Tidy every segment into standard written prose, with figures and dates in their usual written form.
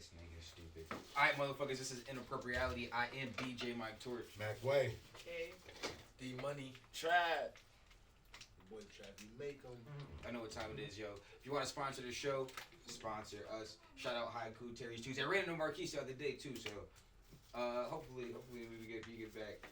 This nigga is stupid. Alright, motherfuckers, this is Inappropreality. I am DJ Mike Torch. Mac Way. Okay. The MoneyTrap. Boy, Trap, you make them. I know what time it is, yo. If you want to sponsor the show, sponsor us. Shout out Haiku, Terry's Tuesday. I ran into Marquise the other day, too, so hopefully we get back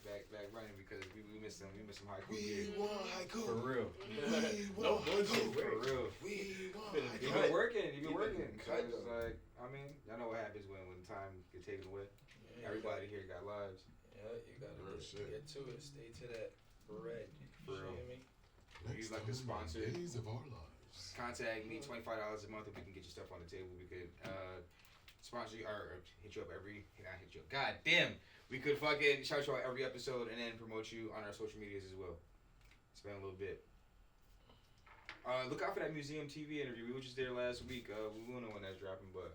running because we missed some Haiku gear. We want Haiku. For real. We want Haiku. For real. We want You've Haiku. been working. You've been working. So Kind it's of. like, I mean, y'all know what happens when time gets taken away. Yeah, Everybody here got lives. Yeah, you gotta Real shit. get to it. Stay to that bread. For real. You hear me? You'd like to sponsor Days of our lives. contact me, $25 a month, if we can get your stuff on the table. We could sponsor you or hit you up not hit you up. God damn, we could fucking shout you out every episode and then promote you on our social medias as well. Spend a little bit. Look out for that Museum TV interview. We were just there last week. We won't know when that's dropping, but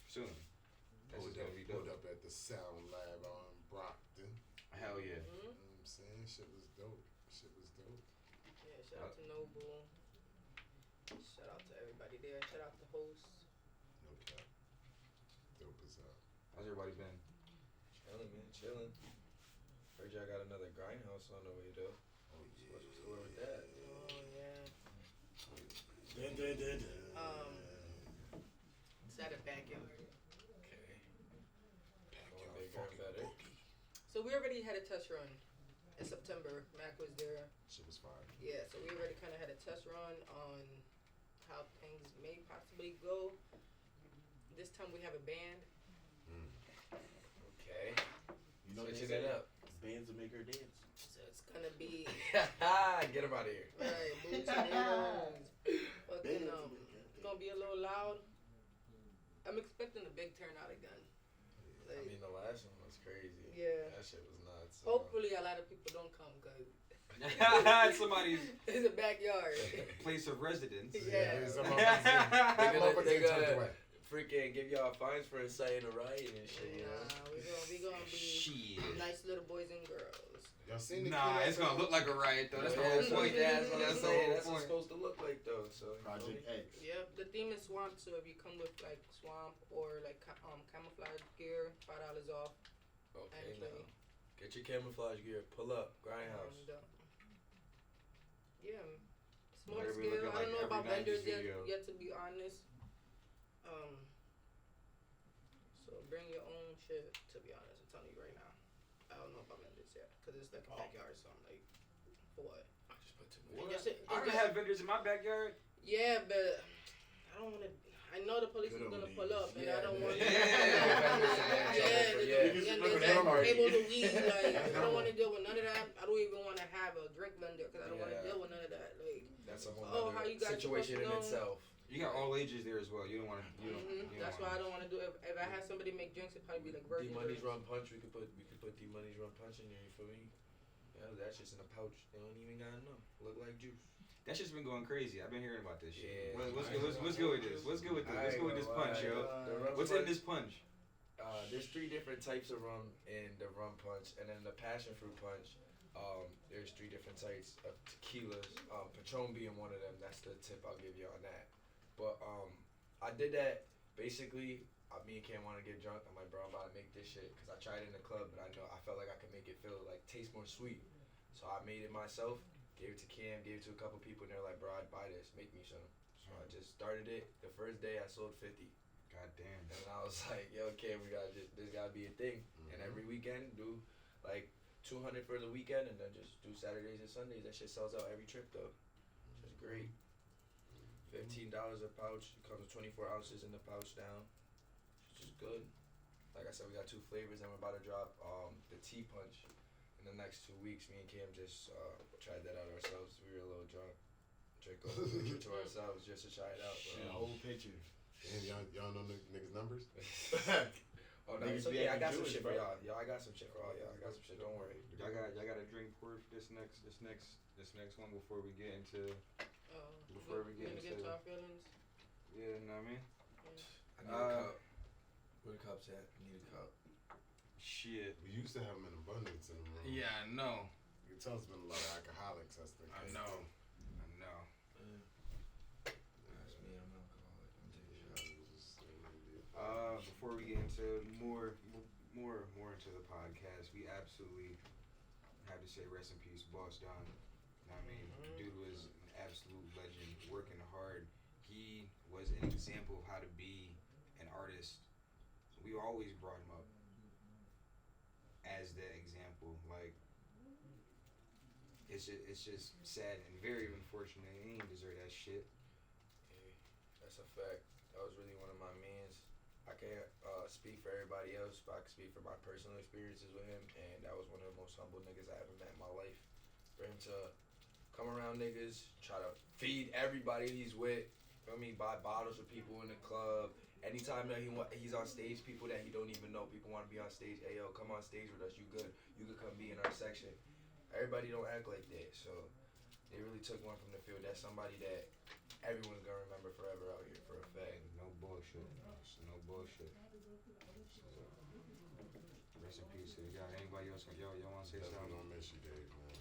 soon. That's just gonna be dope. Pulled up at the Sound Lab on Brockton. Hell yeah. You know what I'm saying? Shit was dope. Yeah, shout out to Noble. Shout out to everybody there. Shout out to the hosts. No cap. Dope as hell. How's everybody been? Chilling, man. Chilling. Heard y'all got another grindhouse on the way, though. Oh, yeah. What's the story with that? Oh yeah. Dun, dun, dun, dun. It's at a backyard. Okay. Backyard Going bigger and fucking better. boogie. So we already had a test run in September. Mac was there. Shit was fire. Yeah, so we already kind of had a test run on how things may possibly go. This time we have a band. Okay. You know Switching they it say up. bands will make her dance. So it's gonna be Get him out of here. right, boots and heels. Fucking Bands will make her it's gonna be a little loud. I'm expecting a big turnout again. I mean, the last one was crazy. Yeah. That shit was nuts. Hopefully a lot of people don't come because Somebody's it's a backyard. place of residence. Yeah. Some motherfuckers They get turned gonna away. freaking give y'all fines for inciting a riot and shit, you know? Nah, we gonna be Shit. nice little boys and girls. Y'all seen the Nah, kid it's at gonna the- look like a riot though. That's the Yeah, whole that's point. what- That's That's the what whole it's point. supposed to look like, though. So Project X. Yep, the theme is swamp. So if you come with like swamp or like camouflage gear, $5 off. Okay, Actually. now get your camouflage gear. Pull up, grindhouse. And, yeah, small Whatever we scale. looking I don't like know about every 90s vendors yet. video. Yet to be honest. So bring your own shit. To be honest, I'm telling you right now. I don't know about vendors yet because it's like a backyard. So I'm like, for what? I just put too What? much. I don't have vendors in my backyard. Yeah, but I don't want to. I know the police is Good gonna old pull up, and Yeah, I don't man. want. Yeah. Yeah, just and look there's at them like already. tables of weed. Like I don't want to deal with none of that. I don't even want to have a drink vendor because I don't want to Yeah. deal with none of that. Like, That's a whole Oh, how other you guys situation in supposed to know? itself. You got all ages there as well. You don't want to. that's why I don't want to do it. If I had somebody make drinks, it'd probably be like The virgin money's drinks. run punch. We could put the money's run punch in there. You feel me? Yeah, that's just in a pouch. They don't even gotta know. Look like juice. That shit's been going crazy. I've been hearing about this shit. Yeah. What's good with this? What's good with this? Let's go with this punch, yo. The rum What's in punch, this punch? There's 3 different types of rum in the rum punch, and then the passion fruit punch. There's 3 different types of tequilas. Patron being one of them. That's the tip I'll give you on that. But I did that basically. Me and Cam want to get drunk. I'm like, bro, I'm about to make this shit because I tried it in the club, but I felt like I could make it feel like taste more sweet. So I made it myself. Gave it to Cam. Gave it to a couple people, and they're like, bro, I'd buy this. Make me some. So I just started it. The first day I sold 50. God damn. And I was like, yo, Cam, this gotta be a thing. And every weekend do like 200 for the weekend, and then just do Saturdays and Sundays. That shit sells out every trip though. It's great. $15 a pouch. It comes with 24 ounces in the pouch now. It's just good. Like I said, we got 2 flavors, and we're about to drop the tea punch in the next 2 weeks. Me and Cam just tried that out ourselves. We were a little drunk. Drink a little picture to ourselves just to try it out. Shit, Bro. a whole picture. Damn, y'all know niggas' numbers? Oh no, Niggas it's be okay. I acting got some Jewish, shit for bro. y'all. Y'all, I got some shit for all y'all. I got some shit. Don't worry. Y'all got a drink for this next one before we get into Before we get get into- to our feelings. you know what I mean? I need a cup. Where the cup's at? I need a cup. Shit. We used to have them in abundance in the room. Yeah, I know. You can tell it's been a lot of alcoholics. That's the I know. I know. That's me. I'm an alcoholic. I'm taking a shot. before we get into more into the podcast, we absolutely have to say rest in peace, Boss Don. I mean, dude was an absolute legend, working hard. He was an example of how to be an artist. We always brought him up as that example. Like, it's just sad and very unfortunate. He didn't deserve that shit. Yeah, that's a fact. That was really one of my mans. I can't speak for everybody else, but I can speak for my personal experiences with him, and that was one of the most humble niggas I ever met in my life. For him to come around niggas, try to feed everybody he's with, feel me, buy bottles for people in the club. Anytime that he's on stage, people that he don't even know, people want to be on stage. Hey yo, come on stage with us. You good? You could come be in our section. Everybody don't act like that, so they really took one from the field. That's somebody that everyone's gonna remember forever out here for a fact. No bullshit. No bullshit. Rest in peace to the guy. Anybody else? Y'all want to say Definitely something? gonna miss you, Dave, man.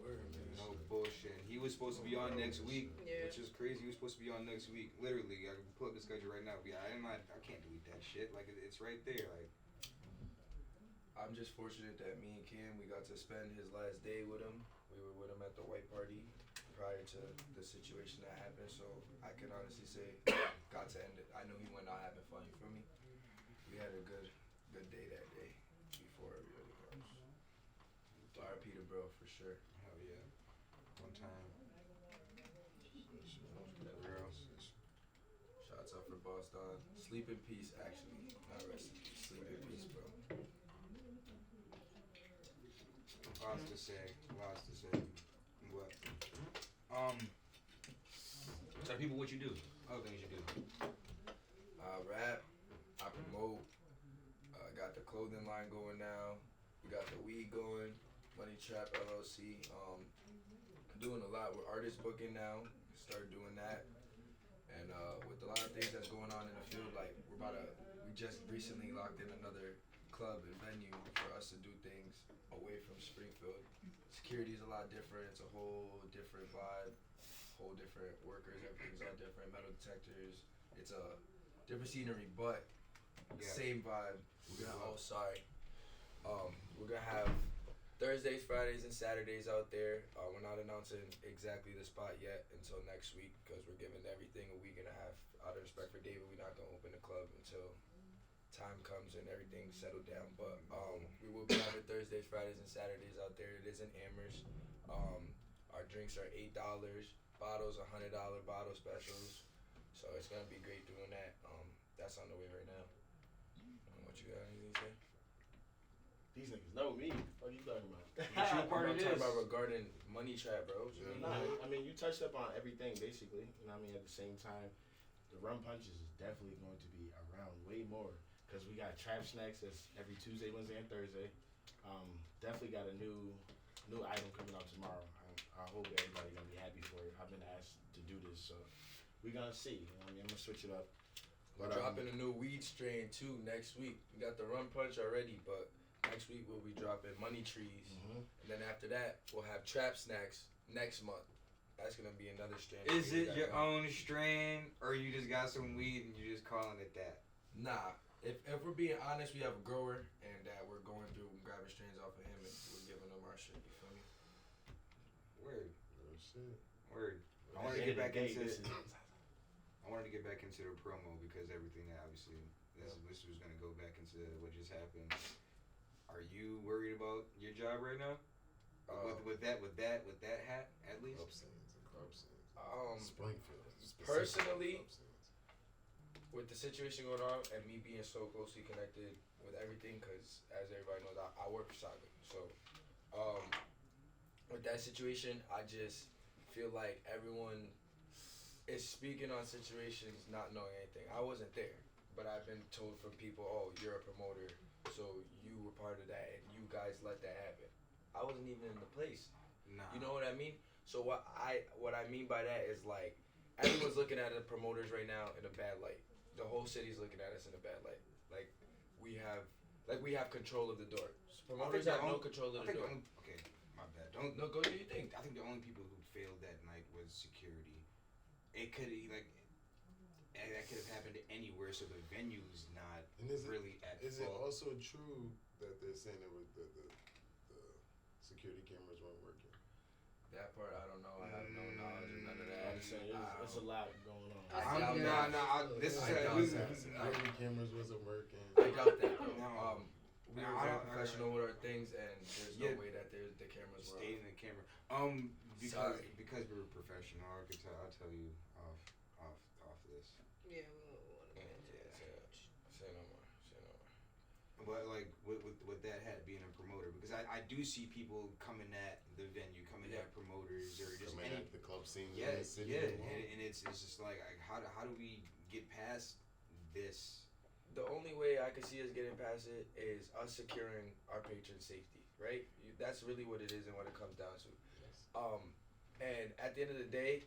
Word, No bullshit. He was supposed to be on next week, Yeah. which is crazy. He was supposed to be on next week. Literally, I can pull up the schedule right now. Yeah, I can't delete that shit. Like it's right there. Like I'm just fortunate that me and Cam, we got to spend his last day with him. We were with him at the white party prior to the situation that happened, so I can honestly say got to end it. I know he went out having fun, you feel me? We had a good day that day before everybody comes. RIP to bro for sure. hell yeah. One time. Real. Shouts out for Boss Don. Sleep in peace, actually. Not rest in peace. Sleep in peace, bro. Lots to say. What? Tell people what you do. Other things you do. Rap. I promote. Got the clothing line going now. We got the weed going. MoneyTrap LLC. Doing a lot with artist booking now. Started doing that. And with a lot of things that's going on in the field, like we just recently locked in another club and venue for us to do things away from Springfield. Security is a lot different. It's a whole different vibe, whole different workers. Everything's all different. Metal detectors. It's a different scenery, but same vibe. We're gonna have Thursdays, Fridays, and Saturdays out there. We're not announcing exactly the spot yet until next week because we're giving everything a week and a half. Out of respect for David, we're not gonna open the club until time comes and everything's settled down. But we will be having Thursdays, Fridays, and Saturdays out there. It is in Amherst. Our drinks are $8. Bottles $100 bottle specials. So it's gonna be great doing that. That's on the way right now. What you got? Anything to say? These niggas know me. What are you talking about? What part I'm of talking this? about regarding MoneyTrap, bro. What you mean? Nah, I mean, you touched up on everything basically. You know what I mean? At the same time, the rum punches is definitely going to be around way more because we got trap snacks that's every Tuesday, Wednesday, and Thursday. Definitely got a new item coming out tomorrow. I hope everybody's gonna be happy for it. I've been asked to do this, so we're gonna see. You know what I mean? I'm gonna switch it up. We're dropping a new weed strain too next week. We got the rum punch already, but next week we'll be dropping money trees, and then after that we'll have trap snacks next month. That's gonna be another strain. Is it your own strain, or you just got some weed and you're just calling it that? Nah. If we're being honest, we have a grower, and we're going through and grabbing strains off of him, and we're giving them our shit. You feel me? Word. Oh, shit. Word. I wanted to get back into the promo because everything that obviously this was gonna go back into what just happened. Are you worried about your job right now? With that hat at least? Club scenes. Springfield. Personally, with the situation going on and me being so closely connected with everything, because as everybody knows, I work for Saga. So, with that situation, I just feel like everyone is speaking on situations not knowing anything. I wasn't there, but I've been told from people, oh, you're a promoter, so you were part of that, and you guys let that happen. I wasn't even in the place. Nah. You know what I mean? So what I mean by that is like everyone's looking at the promoters right now in a bad light. The whole city's looking at us in a bad light. Like we have control of the door. So promoters have no control of the door. Okay, my bad. Go do your thing. I think the only people who failed that night was security. It could that could have happened anywhere, so the venue's not. And really at Is it fault. also true that they're saying that with the security cameras weren't working? That part I don't know. I have no knowledge of none of that. I was saying it's a lot going on. I I'm see nah, that. nah. This is I doubt we, that. Security cameras wasn't working. I doubt that. Bro. No. We I were very don't- professional with our things, and there's Yeah. no way that the cameras were. stayed in the camera. Because we were professional. I could tell. I'll tell you off this. Yeah, we don't want to get into Yeah. that. Say no more. Say no more. But like with that hat being a promoter, because I do see people coming at the venue, coming at promoters or just Coming any. at the club scene Yeah, in the city. yeah, alone. and it's just like how do we get past this? The only way I could see us getting past it is us securing our patron safety, right? That's really what it is and what it comes down to. And at the end of the day,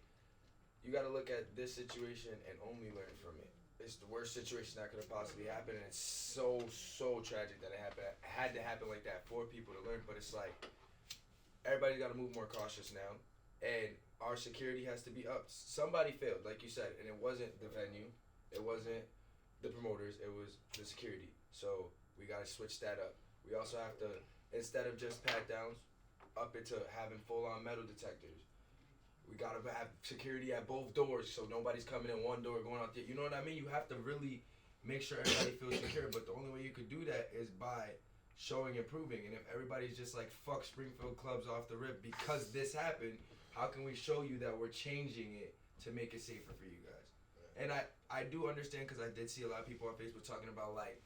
you got to look at this situation and only learn from it. It's the worst situation that could have possibly happened, and it's so tragic that it happened. It had to happen like that for people to learn. But it's like everybody's got to move more cautious now, and our security has to be up. Somebody failed, like you said, and it wasn't the venue, it wasn't the promoters, it was the security. So we got to switch that up. We also have to, instead of just pat downs, up it to having full on metal detectors. We gotta have security at both doors, so nobody's coming in one door, going out there. You know what I mean? You have to really make sure everybody feels secure. But the only way you could do that is by showing and proving. And if everybody's just like, fuck Springfield clubs off the rip because this happened, how can we show you that we're changing it to make it safer for you guys? And I do understand, because I did see a lot of people on Facebook talking about like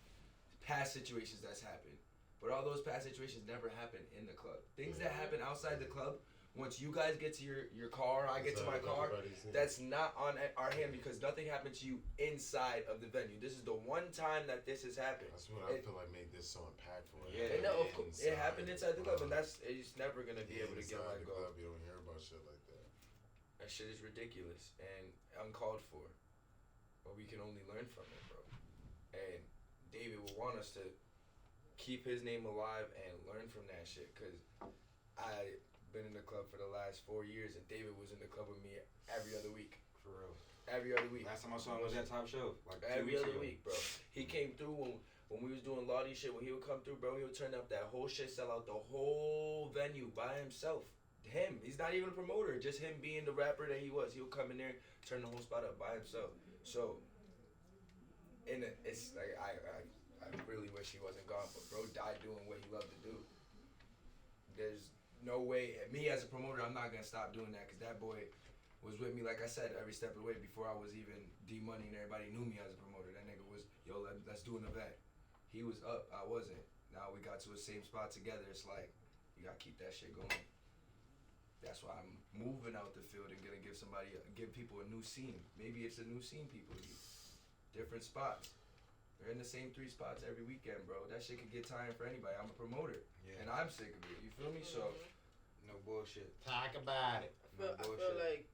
past situations that's happened. But all those past situations never happened in the club. Things that happen outside the club, once you guys get to your car, I get to my car, that's not on our hand, because nothing happened to you inside of the venue. This is the one time that this has happened. That's what I feel like made this so impactful. Yeah. And no, of course, it happened inside the club, and it's never gonna be able to get Inside let the go. club, you don't hear about shit like that. That shit is ridiculous and uncalled for. But we can only learn from it, bro. And David will want us to keep his name alive and learn from that shit, because I been in the club for the last 4 years, and David was in the club with me every other week. For real. Every other week. Last time I saw him was at Top Shelf, like 2 Every weeks other ago. week, bro. He came through when we was doing Lottie shit. When he would come through, bro, he would turn up that whole shit, sell out the whole venue by himself. Him. He's not even a promoter. Just him being the rapper that he was. He would come in there, turn the whole spot up by himself. So, it's like I really wish he wasn't gone, but bro died doing what he loved to do. There's no way. Me as a promoter, I'm not gonna stop doing that, because that boy was with me, like I said, every step of the way before I was even D-Money and everybody knew me as a promoter. That nigga was, yo, let's do an event. He was up, I wasn't. Now we got to the same spot together. It's like, you gotta keep that shit going. That's why I'm moving out the field and gonna give people a new scene. Maybe it's a new scene people need. Different spots. They're in the same 3 spots every weekend, bro. That shit could get tiring for anybody. I'm a promoter, and I'm sick of it. You feel me? So, No bullshit. Talk about it. I feel like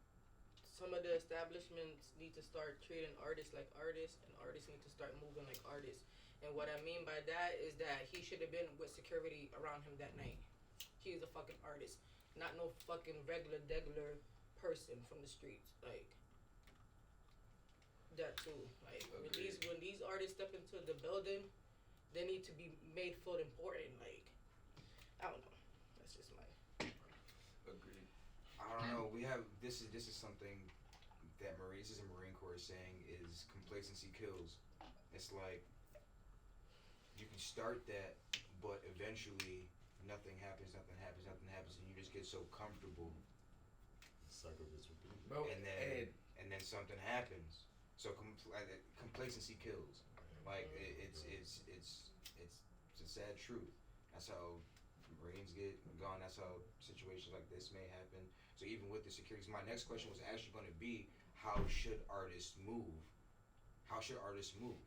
some of the establishments need to start treating artists like artists, and artists need to start moving like artists. And what I mean by that is that he should have been with security around him that night. He's a fucking artist, not no fucking regular person from the streets. Like that too. Like when these artists step into the building, they need to be made feel important. Like I don't know. That's just my. agreed. I don't know. We have this is something that Marine Corps is saying is complacency kills. It's like you can start that, but eventually nothing happens, and you just get so comfortable, Cycle gets repeated. Bro, and then something happens. So complacency kills. Like it's a sad truth. That's how Marines get gone. That's how situations like this may happen. So even with the security, my next question was actually going to be, how should artists move? How should artists move?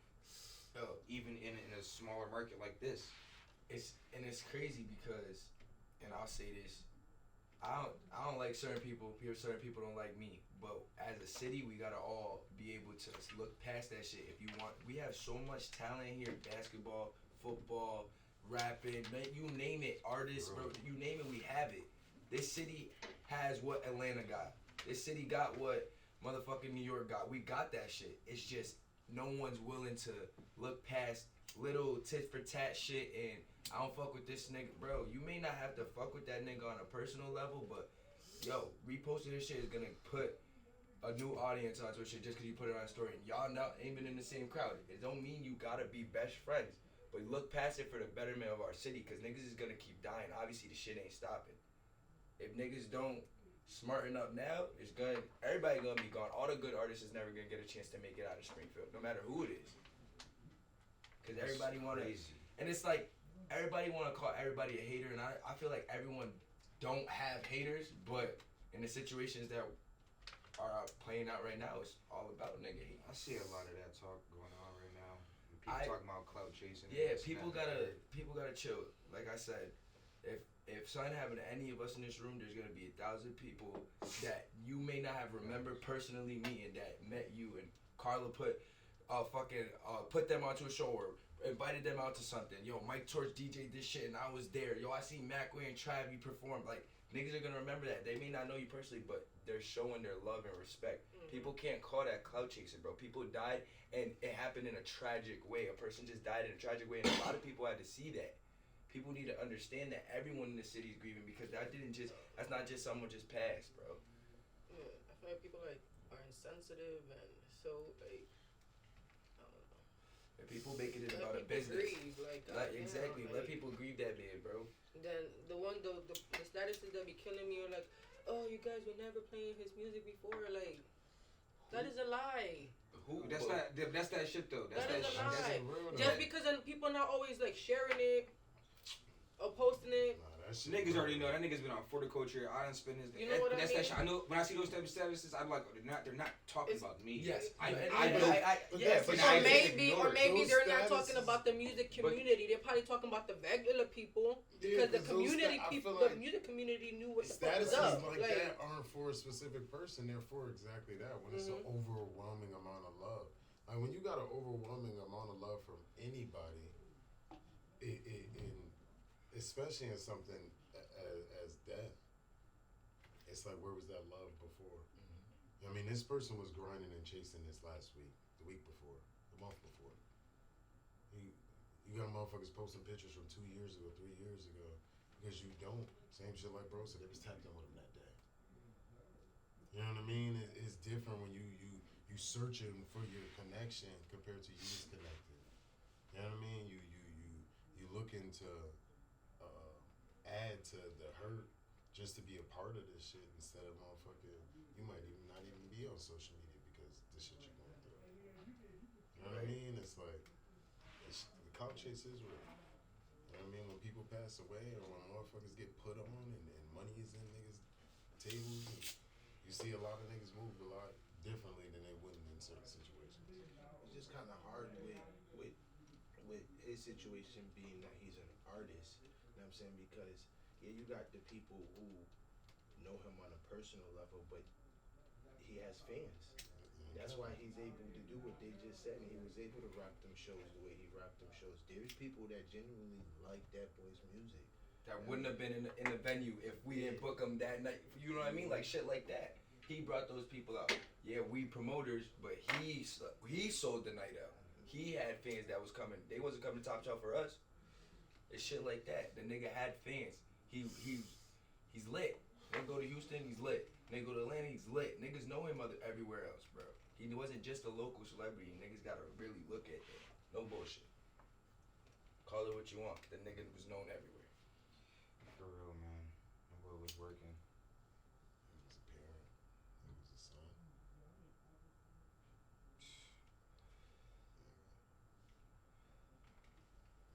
Even in a smaller market like this. It's crazy because, and I'll say this, I don't like certain people. Certain people don't like me. But as a city, we gotta all be able to look past that shit. If you want, we have so much talent here: basketball, football, rapping, man, you name it, artists, bro, you name it, we have it. This city has what Atlanta got. This city got what motherfucking New York got. We got that shit. It's just no one's willing to look past little tit for tat shit and I don't fuck with this nigga, bro. You may not have to fuck with that nigga on a personal level, but yo, reposting this shit is gonna put a new audience onto a shit just because you put it on a story. And y'all not even in the same crowd. It don't mean you gotta be best friends, but look past it for the betterment of our city, because niggas is gonna keep dying. Obviously, the shit ain't stopping. If niggas don't smarten up now, it's gonna, everybody gonna be gone. All the good artists is never gonna get a chance to make it out of Springfield, no matter who it is. Because everybody wanna, and it's like, everybody wanna call everybody a hater, and I feel like everyone don't have haters, but in the situations that are playing out right now, it's all about nigga hate. I see a lot of that talk going on right now. People talking about clout chasing. Yeah, people gotta chill. Like I said, if something happened to any of us in this room, there's gonna be 1,000 people that you may not have remembered personally meeting that met you, and Carla put them onto a show or invited them out to something. Yo, Mike Torch DJ this shit and I was there. Yo, I seen Macway and Trav, you performed. Like, niggas are gonna remember that. They may not know you personally, but they're showing their love and respect. People can't call that clout chasing, bro. People died and it happened in a tragic way. A person just died in a tragic way, and a lot of people had to see that. People need to understand that everyone in the city is grieving, because that's not just someone just passed, bro. Yeah, I feel like people like are insensitive and so like, I don't know. And people making it Let about a people business. grieve, like, Exactly. like, Let people grieve that bad, bro. Then the statuses that be killing me are like, oh, you guys were never playing his music before. Like, that is a lie. That's that shit though. That is a shit. lie. real, Just though. because then people not always like sharing it or posting it. Nah, that shit Niggas real, already know though. that nigga's been on horticulture. I done spent his. You know what I that's mean? that shit. I know when I see those type of statuses, I'm like, they're not talking about me. Yes, I know. But Yeah, that's but the Or shit that's maybe ignored. Those they're not talking statuses- about the music community. They're probably talking about the regular people, because the those community I people, feel the like music community knew what the fuck was statuses up. like that aren't for a specific person. They're for exactly that. When it's an overwhelming amount of love, like when you got an overwhelming amount of love from anybody, especially in something as death, it's like, where was that love before? I mean, this person was grinding and chasing this last week, the week before, the month before. You got motherfuckers posting pictures from 2 years ago, 3 years ago, because you don't. Same shit like bro said, they was tapped in with him that day. You know what I mean? It's different when you searching for your connection compared to you disconnected. You know what I mean? You looking to add to the hurt just to be a part of this shit, instead of motherfucking, you might even not even be on social media because this shit you're going through. You know what I mean? It's like, the clout chase is real. You know what I mean? When people pass away or when motherfuckers get put on and money is in niggas' tables, and you see a lot of niggas move a lot differently than they wouldn't in certain situations. It's just kind of hard with his situation being that he's an artist. You know what I'm saying? Because yeah, you got the people who know him on a personal level, but he has fans. That's why he's able to do what they just said, and he was able to rock them shows the way he rocked them shows. There's people that genuinely like that boy's music. That wouldn't have been in the venue if we didn't book him that night. You know what I mean? Like shit like that. He brought those people out. Yeah, we promoters, but he sold the night out. He had fans that was coming. They wasn't coming to Top Shelf for us. It's shit like that. The nigga had fans. He's lit. They go to Houston, he's lit. They go to Atlanta, he's lit. Niggas know him everywhere else, bro. He wasn't just a local celebrity. Niggas gotta really look at it. No bullshit. Call it what you want. The nigga was known everywhere. For real, man. And what was working. He was a parent. He was a son.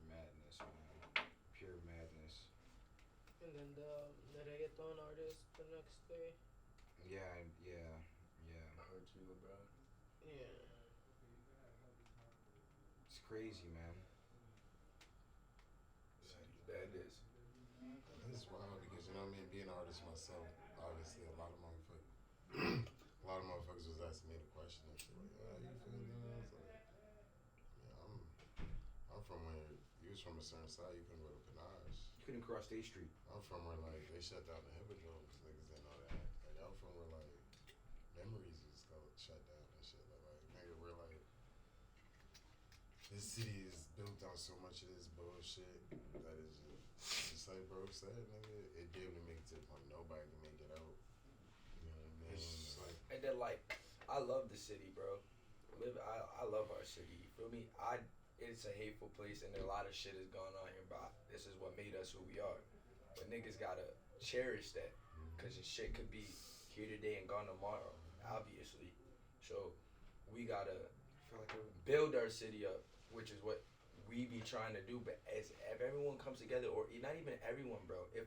Madness, man. Pure madness. And then the reggaeton artist the next day. Yeah. I heard you, bro. Yeah. It's crazy, man. That is. It's wild because, you know what I mean, being an artist myself, obviously a lot of motherfuckers was asking me the question and shit like, oh, you feel me? I was like, man, I'm from where you was from a certain side, you couldn't go to Penage. You couldn't cross State Street. I'm from where like they shut down the Hippodrome because niggas didn't know that. Like I'm from where like Memories was shut down and shit. Like nigga, we're like this city is built on so much of this bullshit that is just like bro said, nigga. It damn near make it to the point nobody can make it out. You know what I mean? It's just like, And then like, I love the city, bro. I love our city. You feel me? It's a hateful place, and a lot of shit is going on here. But this is what made us who we are. But niggas gotta cherish that, cause the shit could be here today and gone tomorrow, obviously. So we gotta build our city up, which is what we be trying to do. But if everyone comes together, or not even everyone, bro. If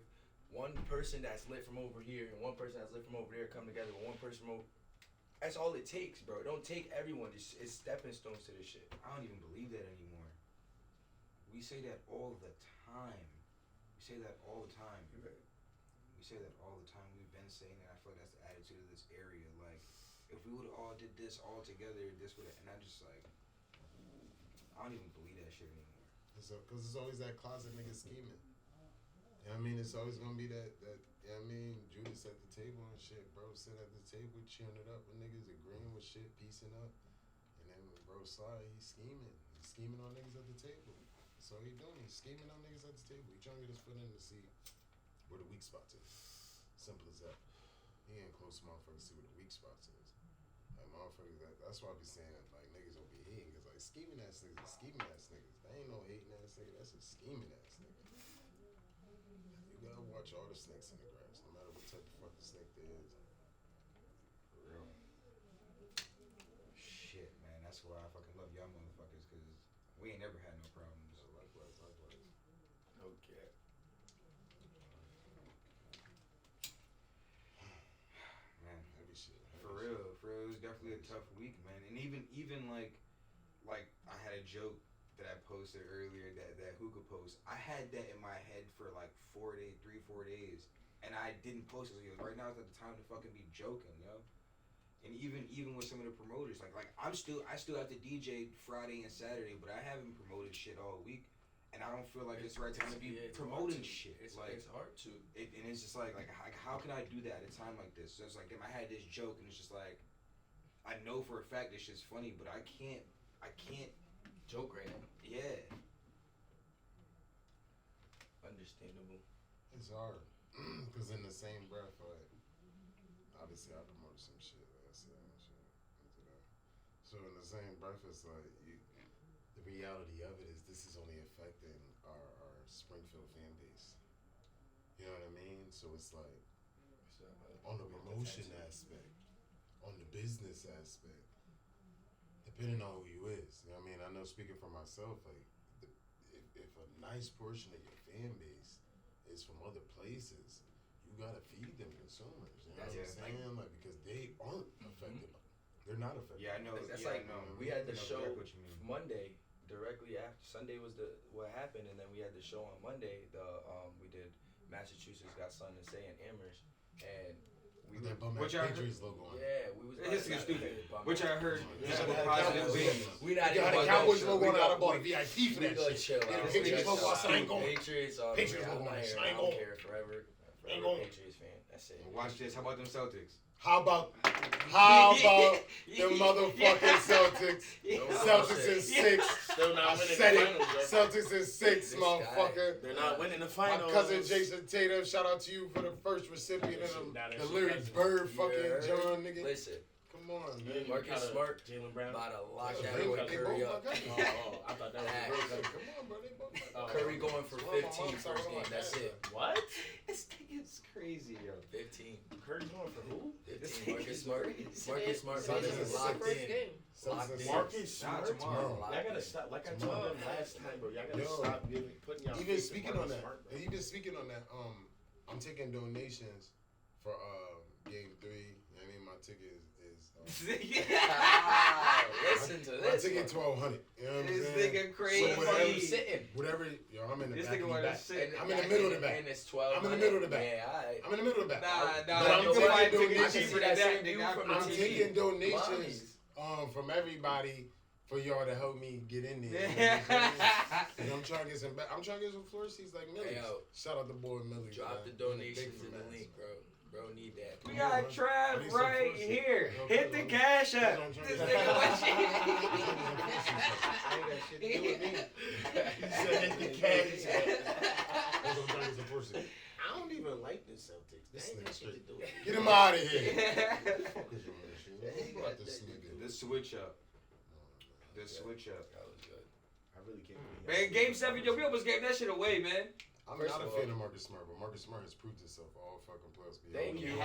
one person that's lit from over here and one person that's lit from over there come together with one person from over, that's all it takes, bro. It don't take everyone. It's stepping stones to this shit. I don't even believe that anymore. We say that all the time. We say that all the time. We say that all the time. We've been saying that. I feel like that's the attitude of this area. Like, if we would have all did this all together, this would have, and I just like, I don't even believe that shit anymore. Because it's always that closet nigga scheming. You know what I mean? It's always gonna be that you know what I mean? Judas at the table and shit, bro, sitting at the table, cheering it up with niggas, agreeing with shit, piecing up. And then when bro slide, he's scheming. He's scheming on niggas at the table. So he doing? He's scheming on niggas at the table. He trying to get his foot in to see where the weak spots is. Simple as that. He ain't close to motherfuckers to see where the weak spots is. Like motherfuckers, that's why I be saying that like niggas don't be hating, cause like scheming ass niggas, scheming ass niggas. They ain't no hating ass nigga. That's a scheming ass nigga. You gotta watch all the snakes in the grass, no matter what type of fucking snake there is. For real. Shit, man. That's why I fucking love y'all motherfuckers, cause we ain't never had no problems. Likewise. Okay. Man, Heavy shit. for real. It was definitely a tough week, man. And even like I had a joke that I posted earlier, that hookah post. I had that in my head for like 4 days, and I didn't post it. Right now is not the time to fucking be joking, yo. And even with some of the promoters, like I still have to DJ Friday and Saturday, but I haven't promoted shit all week, and I don't feel like it's the right time to be promoting shit. It's hard to. And it's just like how can I do that at a time like this? So it's like, damn, I had this joke, and it's just like, I know for a fact this shit's funny, but I can't Joke right now. Yeah. Understandable. It's hard. Because in the same breath, like, obviously I promoted some shit last year and shit into that. So in the same breath, it's like, the reality of it is this is only affecting our Springfield fan base. You know what I mean? So it's like, on the promotion aspect, on the business aspect, depending on who you is. You know what I mean? I know, speaking for myself, like, if a nice portion of your fan base is from other places, you gotta feed them consumers. You know what I'm saying? Like, because they aren't affected. They're not affected. Yeah, I know. That's no. We had the show exactly what you mean. Monday directly after Sunday was what happened, and then we had the show on Monday. We did Massachusetts Got Something to Say in Amherst, and we With that bum Which ass I Patriots logo on. yeah, we was This is stupid. Which I heard Yeah, some that positive Cowboys things. logo. We not You even got a about that Cowboys shit. logo We on. go- I bought a VIP for We that gonna shit. chill Yeah, out. the We Patriots gonna logo, I chill said I ain't out. going. Patriots all the Patriots way. logo I'm on not that shit. here. I I ain't don't going. care forever. Ain't Forever going. Patriots fan. That's it. Watch this. How about them Celtics? How about the motherfucking Celtics? Celtics in 6. Still not I winning said the it. finals, though. Celtics in 6, This motherfucker. They're not winning the My finals. cousin Jason Tatum, shout out to you for the first recipient of Nah, the that's Larry your cousin. Bird fucking Yeah. John, nigga. Listen, Come on, You man. ain't Marcus kinda Smart Jalen Brown. about to lock Yeah, that they boy both Curry my up. guys. I thought that was Facts. a real cousin. Come on, bro. They both my guys. Curry going for Well, my 15 mom's first side, game. my That's dad's it. What? This thing is crazy, yo. 15. Curry's going for who? 15. Marcus Smart. crazy. Marcus Smart Celtics about to is be the locked First in. game. Locked in. Marcus Not Smart. tomorrow. Y'all gotta stop. Like I told Tomorrow. them last time, bro. Y'all gotta Yo. stop putting y'all. Even faith in speaking on Marcus that, Smart, bro. I'm taking donations for game 3. I mean, my ticket is Wow, listen to my this. ticket one. $1,200. You know what I'm This saying? nigga Where the fuck whatever- you sitting? Whatever, yo, I'm in the This back nigga of the wanna back. sit. I'm in the middle of the back. And it's 12. I'm in the middle of the back. Yeah, alright. I'm in the middle of the back. Nah, But you I'm can taking find tickets donations. cheaper than that, view nigga. from I'm TV. taking donations Mommies. from everybody for y'all to help me get in there. You know what I'm saying? And I'm trying to get some. I'm trying to get some floor seats like Millie's. Hey, yo. Shout out to boy Millie's. Drop the man. donations Big in the for link, bro. Bro, need that. We Yeah, got man. I Trav need some right floor seats. here. Yo, Hit the I'm- cash that's up. what I'm trying This to nigga do. watching. Ain't got shit to do with me. He him out of here. Fuck is wrong with you? Who brought this nigga? The switch up. The switch up. That was good. I really can't believe Man, game 7, yo, we almost gave that shit away, man. I'm First not a of fan all- of Marcus Smart, but Marcus Smart has proved himself all fucking playoffs. Thank you.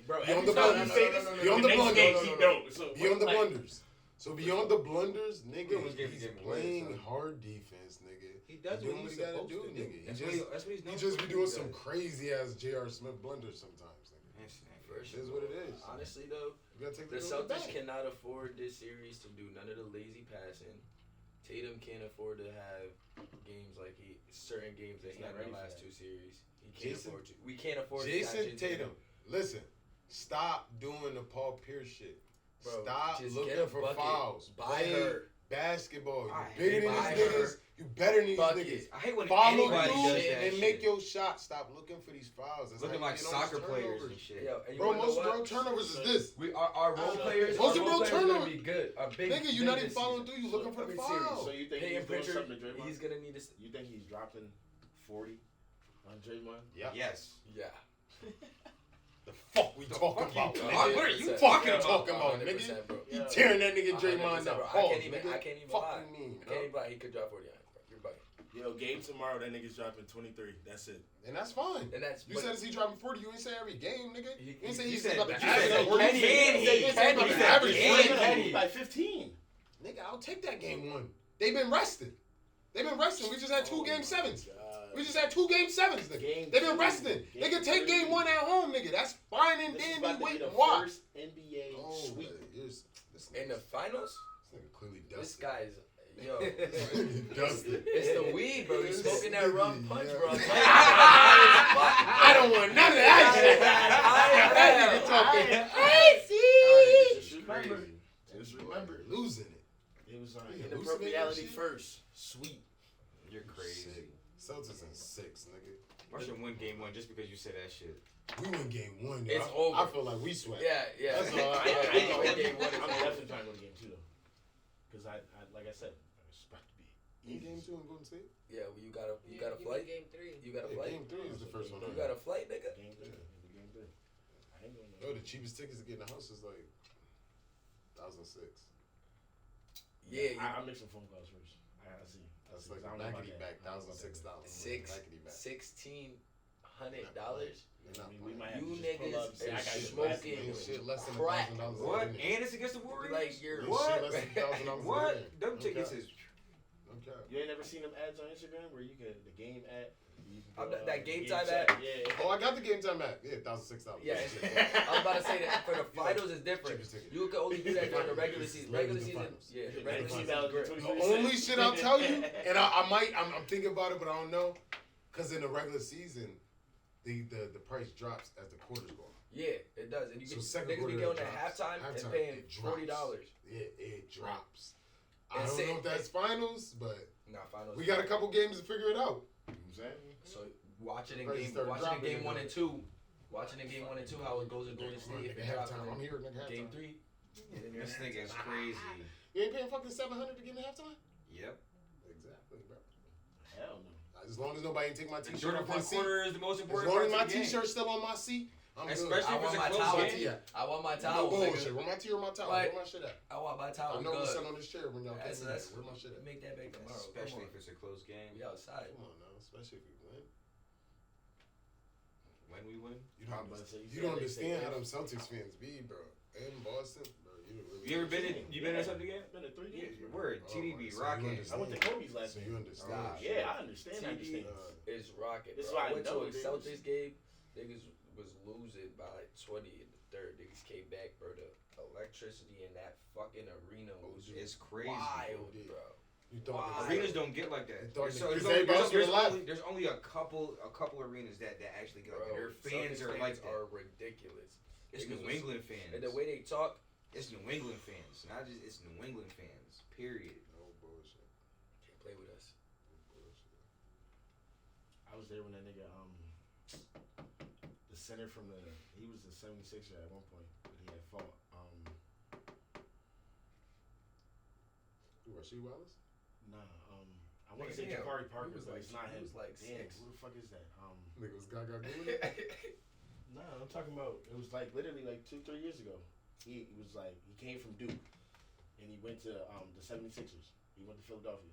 Bro, Beyond every the time blunders. you say this, Beyond the next blunders. game he don't. So, Beyond the like, blunders. So beyond the blunders, nigga, almost gave the he's game away, playing son. hard defense, nigga. He does doing what what he's he gotta supposed do, to do. nigga. That's what he's He known just for. be doing some crazy ass J.R. Smith blunders sometimes, nigga. First It is what it is. Honestly, though, You gotta take the the Celtics back. cannot afford this series to do none of the lazy passing. Tatum can't afford to have games like certain games that He's he not had in ready the for last that. 2 series. He can't Jason- afford to. We can't afford to Jason Tatum, listen, stop doing the Paul Pierce shit. Bro, Stop just looking get a for bucket. fouls. Buy Play her. basketball. I You bigger hate than buy these her. niggas. You better than these Bucket. niggas. I hate when Follow anybody through does that and shit. make your shot. Stop looking for these fouls. That's Looking how you like get all these soccer players turnovers. and shit. Yo, and you Bro, wanna know most what? bro turnovers is this. We our role players. Most our of role bro players are gonna turnover- be good. Nigga, you're big not even this following season. through. You looking for I the mean, serious. foul. So you think Payton he's doing Pritchard, something to Draymond? he's gonna need to. You think he's dropping 40 on Draymond? Yes. Yeah. The fuck we talking fuck about, you nigga? talking- what are you 100%. fucking about? talking about, 100%, nigga? bro. He Yeah. tearing that nigga 100%, Draymond down. bro. Pause, I can't even Fuck lie. you mean, I bro? can't even lie. He could drop 40 on us, bro. You're bugging. Yo, game tomorrow, that nigga's dropping 23. That's it. And that's fine. And that's. You but- said is he dropping 40? You ain't say every game, nigga. He- You ain't say he he's said about to the keep average. it. Can he? You ain't say about He the said average can rate. he? Can he? Like 15. Nigga, I'll take that game 1. They've been resting. They've been resting. We just had 2 game 7s. We just had 2 game 7s, nigga. Game They've been 2. resting. They can take Game game 1 at home, nigga. That's fine and This is dandy. about to Wait be the and watch. first NBA Oh, sweep. man, this In the finals, nigga clearly this dusted. guy is. Yo. Dusted. It's the weed, bro. He's smoking that rum punch, bro. I'm telling you. I don't want none of that shit. That nigga talking crazy. Just remember. Just remember. Losing it. It was on Yeah, Inappropriality shit. first. Sweet. You're crazy. Celtics in 6, nigga. I should win game 1 just because you said that shit. We win game 1. It's I over. feel like we sweat. Yeah. That's all I I ain't know. gonna win game one. I'm definitely trying to win game 2 though. Because I like I said, it's about to be In easy. game 2 and Golden State? Yeah, well, you got a Yeah, give me flight. Game 3. You got a Yeah, flight. game 3 is the first one. You got a flight, nigga. Game 3. Game 3. I ain't gonna Yo, the cheapest tickets to get in the house is like 1,006. Yeah. I'll make some phone calls first. I'll see. That's I'll like see, 'cause I a don't know about backity that. back, I don't know about that. $1,006. $1,600. They're not We playing. might have You to just pull up niggas and say, I is got your smoking. basket. Ain't shit less than Crack. $1,000. What? in it. And it's against the Warriors? Like you're Ain't What? shit less than $1,000. What? in it. Them No tickets cap. is. No cap. You ain't never seen them ads on Instagram where you can the game ad. You can go, That game game time chat. ad? Yeah. Oh, I got the game time app. Yeah, $1,006. Yeah, I was about to say that for the finals is different. Cheapest ticket. You can only do that during the regular season. Regular Regular season, finals. yeah, the Yeah, regular season. $19 is great. for The only shit I'll tell you, and I'm thinking about it, but I don't know, because in the regular season, the price drops as the quarters go on. Yeah, it does. And you So can second niggas be quarter, going it at drops. halftime and Halftime, paying it drops. $40. It drops. I And don't say- know if that's finals, but Nah, finals. we got a couple games to figure it out. You know what I'm saying? So watching in Prices game, start watching in dropping game 1 again. and 2, watching in game 1 and 2 how it goes in Golden State. If it drops Halftime, I'm in here, nigga. game Halftime. 3, This nigga is crazy. You ain't paying fucking $700 to get in halftime? Yep. Exactly, bro. Hell no. As long as nobody ain't take my The t-shirt Jordan off my fourth seat. quarter is the most As important long part as of my the game. t-shirt's still on my seat, I'm Especially good. if I it's want a my close towel. game. I want my No towel. bullshit. nigga. Where my tea or my towel? But- Where my shit at? I want my I towel. know what's Good. sitting on this chair when y'all came in here. That's- Where my shit at? Make that back tomorrow. Especially Come if it's a close game. on. We outside. Come on now, especially if we win. When we win. You don't I'm about to say, understand, you you don't said they understand how say them Celtics fans be, bro. In Boston, bro. You ever been in? You been in something again? I've been to 3 games. bro. Word. Oh, TDB so you rocking. understand. I went to Kobe's last So night. you understand? Ah, Yeah, I understand. I TD understand. is rocking. This Bro. is why I I went to know a niggas. Celtics game. Niggas was losing by like 20 in the third. Niggas came back, bro. The electricity in that fucking arena was It's crazy. wild, dude. bro. You thought Wow. Arenas don't get like that. You thought There's, they- there's, because only, everybody else there's, would've only, there's only a couple arenas that actually get like that. Their fans Celtics are like that. are ridiculous. It's Niggas New was- England fans. And the way they talk, It's New England fans, not just. It's New England fans. Period. No bullshit. can't play with us. No bullshit. I was there when that nigga, the center from he was the 76er at one point, but he had fought, Who, Rasheed Wallace? I want to say Damn, Jabari he Parker, was but like- it's not he him. was like Damn, 6. who the fuck is that? Nigga was Gaga Gouda? Nah, I'm talking about. It was like literally like 2-3 years ago. He was like he came from Duke, and he went to the 76ers. He went to Philadelphia.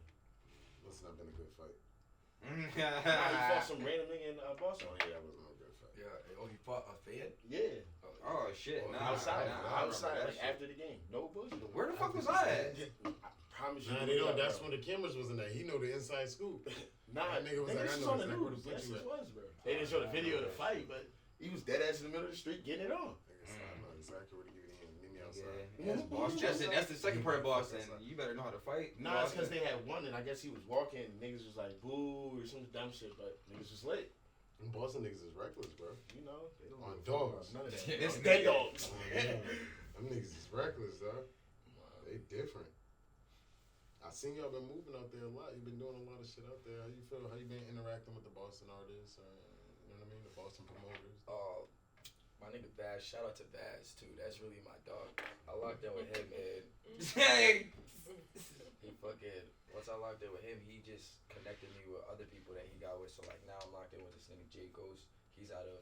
Must not been a good fight. Nah, he fought some random nigga in Boston. Oh yeah, that wasn't a good fight. Yeah. Oh, he fought a fan? Yeah, Oh shit! Nah, outside, I remember outside, that like shit. after the game. No bullshit. Where the fuck was I at? I promise you. Nah, they don't. That's when the cameras was in there. He know the inside scoop. Nah, That nigga was like, I niggas know on the exactly where to news. put Yes, you it at. was, bro. They didn't show the video of the fight, but he was dead ass in the middle of the street getting it on. I know exactly where to give you the hand. Meet me Yeah, outside. that's Boston. That's the second part of Boston. You better know how to fight. Nah, it's because they had won, and I guess he was walking. Niggas was like boo or some dumb shit, but niggas was lit. Them Boston niggas is reckless, bro. You know, they don't On give a fuck dogs. about none of that. This On dead nigga. dogs. Yeah. Them niggas is reckless, dog. They different. I seen y'all been moving out there a lot. You've been doing a lot of shit out there. How you feel? How you been interacting with the Boston artists? You know what I mean? The Boston promoters. My nigga Vaz, shout out to Vaz too. That's really my dog. I locked in with him, and he fucking once I locked in with him, he just connected me with other people that he got with. So like now I'm locked in with this nigga J Ghost. He's out of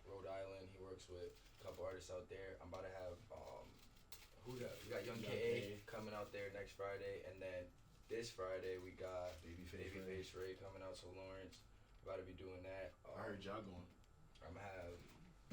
Rhode Island. He works with a couple artists out there. I'm about to have who that? We got Young K coming out there next Friday, and then this Friday we got Babyface Ray coming out to Lawrence. About to be doing that. I heard y'all going. I'm gonna have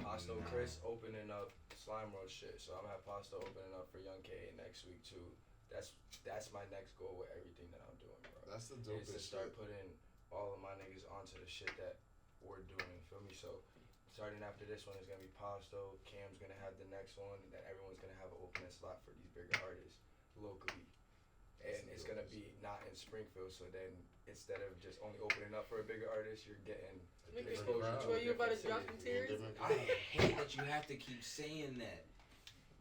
Pasto Chris opening up Slime World shit. So I'm gonna have Pasto opening up for Young K next week too. That's my next goal with everything that I'm doing, bro. That's the Is to dopest start shit. putting all of my niggas onto the shit that we're doing. Feel me? So starting after this one is gonna be Pasto. Cam's gonna have the next one, and then everyone's gonna have an opening slot for these bigger artists locally. And it's gonna be not in Springfield, so then instead of just only opening up for a bigger artist, you're getting Nigga, exposure to Troy, a you about to different drop some city. tears? I hate that you have to keep saying that.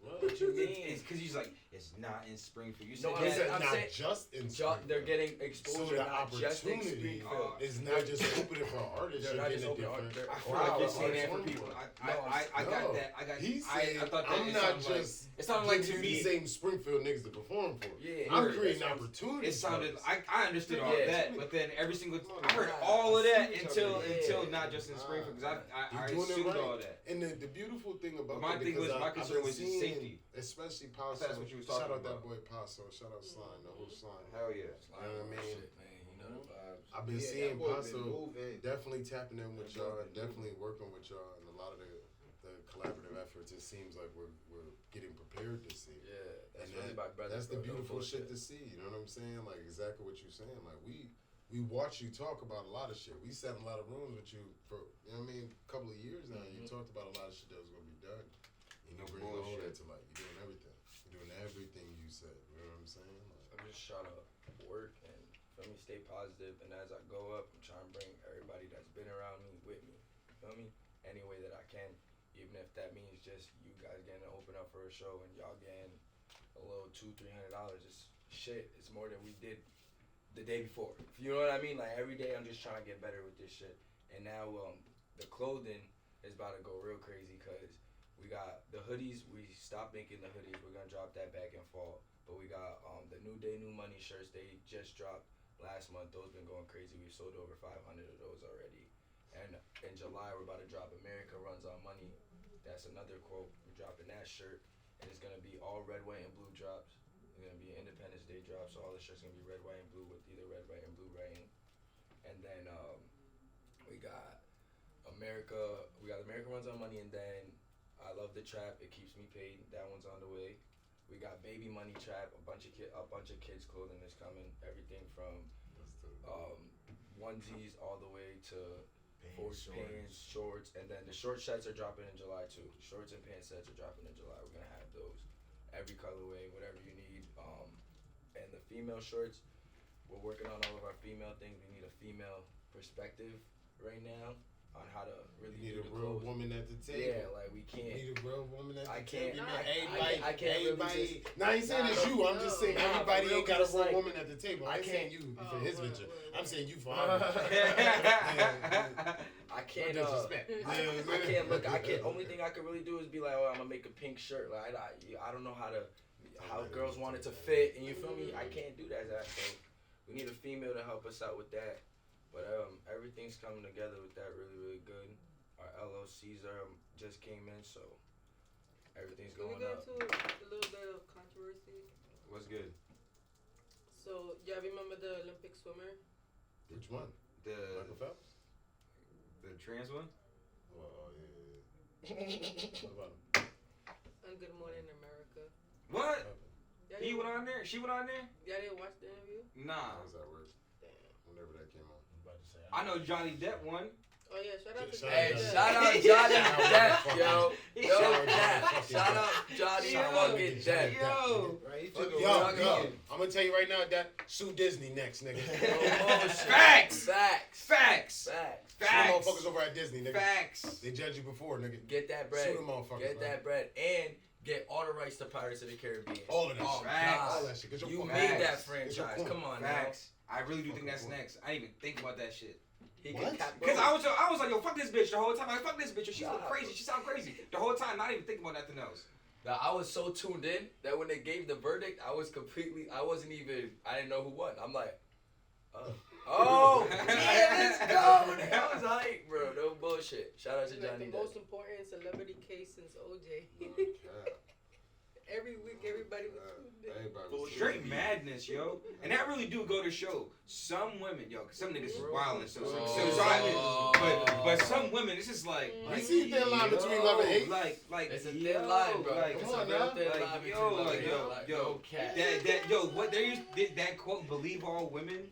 What? What you mean? It's because he's like, it's not in Springfield. You said No, He I'm that. said I'm not saying- just in They're Springfield. getting So exposure, the not just in opportunity Springfield. is not just opening for artists. They're You're not getting just a open different. I feel Wow, like you're that's saying that for Springfield. people. No, I got no. that. I got. He said, I thought that I'm it not sounded like. just It sounded like to giving you me. the same Springfield niggas to perform for. Yeah, I'm word. creating That's what opportunities. It sounded. for us. I understood all Yeah. that, but then every single. Come on, I heard nah, all of that I see what until you're until saying. not just in Springfield because I You're doing it assumed right. all that. And the beautiful thing about My that, thing because was- my I've concern been was just seeing, safety. especially I thought Paso. that's what you was Shout talking out that about. boy Paso. Shout out Slime, the whole Slime. Hell yeah. Slime You know what I World mean? shit, man. You know the vibes. I've been Yeah, seeing that boy been Paso moving. definitely tapping in with That boy y'all, been definitely working with y'all, and a lot of the collaborative efforts. It seems like we're getting prepared to see. Yeah, that's And really my brother. That's the bro, no beautiful shit bullshit. to see. You know what I'm saying? Like exactly what you're saying. Like we watch you talk about a lot of shit. We sat in a lot of rooms with you for you know what I mean, a couple of years now. You talked about a lot of shit that was gonna be done. And you No bring all bullshit. that to light. You're doing everything. You're doing everything you said. You know what I'm saying? Like, I'm just trying to work and feel me, stay positive, and as I go up, I'm trying to bring everybody that's been around me with me. Feel me? Any way that I can, even if that means just you guys getting to open up for a show and y'all getting a little $200-$300. It's shit. It's more than we did the day before. You know what I mean? Like every day, I'm just trying to get better with this shit. And now, the clothing is about to go real crazy because we got the hoodies. We stopped making the hoodies. We're gonna drop that back in fall. But we got the New Day, New Money shirts. They just dropped last month. Those been going crazy. We sold over 500 of those already. And in July, we're about to drop America Runs on Money. That's another quote. We're dropping that shirt. And it's gonna be all red, white, and blue drops. It's gonna be an Independence Day drop. So all the shirts gonna be red, white, and blue with either red, white, and blue writing. And then we got America. We got America Runs on Money, and then I Love the Trap. It keeps me paid. That one's on the way. We got Baby Money Trap. A bunch of kids clothing is coming. Everything from onesies all the way to pants, shorts, and then the short sets are dropping in July too. Shorts and pants sets are dropping in July. We're gonna have those, every colorway, whatever you need. And the female shorts, we're working on all of our female things. We need a female perspective right now on how to really you need do a the real clothes. woman at the Yeah, table. like we You can't. need a real woman at the I can't- table. I can't really everybody. just- Now I ain't saying Nah, it's you. I'm just saying nah, everybody for real, ain't got a it's real like- woman at the table. I ain't saying you for his word, venture. word, I'm word. saying you for our venture. I can't. No disrespect. I can't look. I can't. Only thing I can really do is be like, oh, I'm gonna make a pink shirt. Like I don't know how girls want it to fit, and you feel me? I can't do that. So we need a female to help us out with that. But everything's coming together with that really, really good. Our LLCs just came in, so everything's Can we going get up. into a little bit of controversy? What's good? So, y'all remember the Olympic swimmer? Which one? The Michael Phelps? trans one? Oh, yeah. What about him? On Good Morning America. What? Y'all He didn't- went on there? She went on there? Y'all didn't watch the interview? Nah. How was that work? Damn. Whenever that came on. I'm about to say. I know Johnny Depp won. Oh yeah, shout out to Shout Hey, out to shout out Johnny Shout Depp, yo. Yo, Shout Depp. out Shout out Johnny Yo. fucking Depp. Yo. Right? He Fuck took you. a Yo, walk yo, in. I'm gonna tell you right now that sue Disney next, nigga. Facts. Facts. Facts. Facts. Sue Facts. the motherfuckers over at Disney, nigga. Facts. They judged you before, nigga. Get that bread. Sue the motherfuckers, Get man. that bread. And get all the rights to Pirates of the Caribbean. All of that Oh, shit. Facts. All that shit. Get your You fucking made ass. that Get your franchise. point. Come on now. Facts. I really do think Fucking that's point. next. I didn't even think about that shit. He What? can cap Because I was like, yo, fuck this bitch the whole time. Like, fuck this bitch. She's so Nah. crazy. She sound crazy. The whole time, not even thinking about nothing else. Now, I was so tuned in that when they gave the verdict, I didn't know who won. I'm like, oh, yeah, let's go. That was hype, bro. No bullshit. Shout out to It's like Johnny the Depp. most important celebrity case since OJ. Yeah. Every week, everybody was tuned in. Everybody was Straight madness, yo. And that really do go to show some women, yo, 'cause some niggas is wildin'. But some women, it's just like, You see the thin line between love and hate? like It's a yo, thin line, bro. Like, It's come a on real now. thin like, line yo, between love like, and yo, hate. Like, yo, no cap. what there used that quote, believe all women.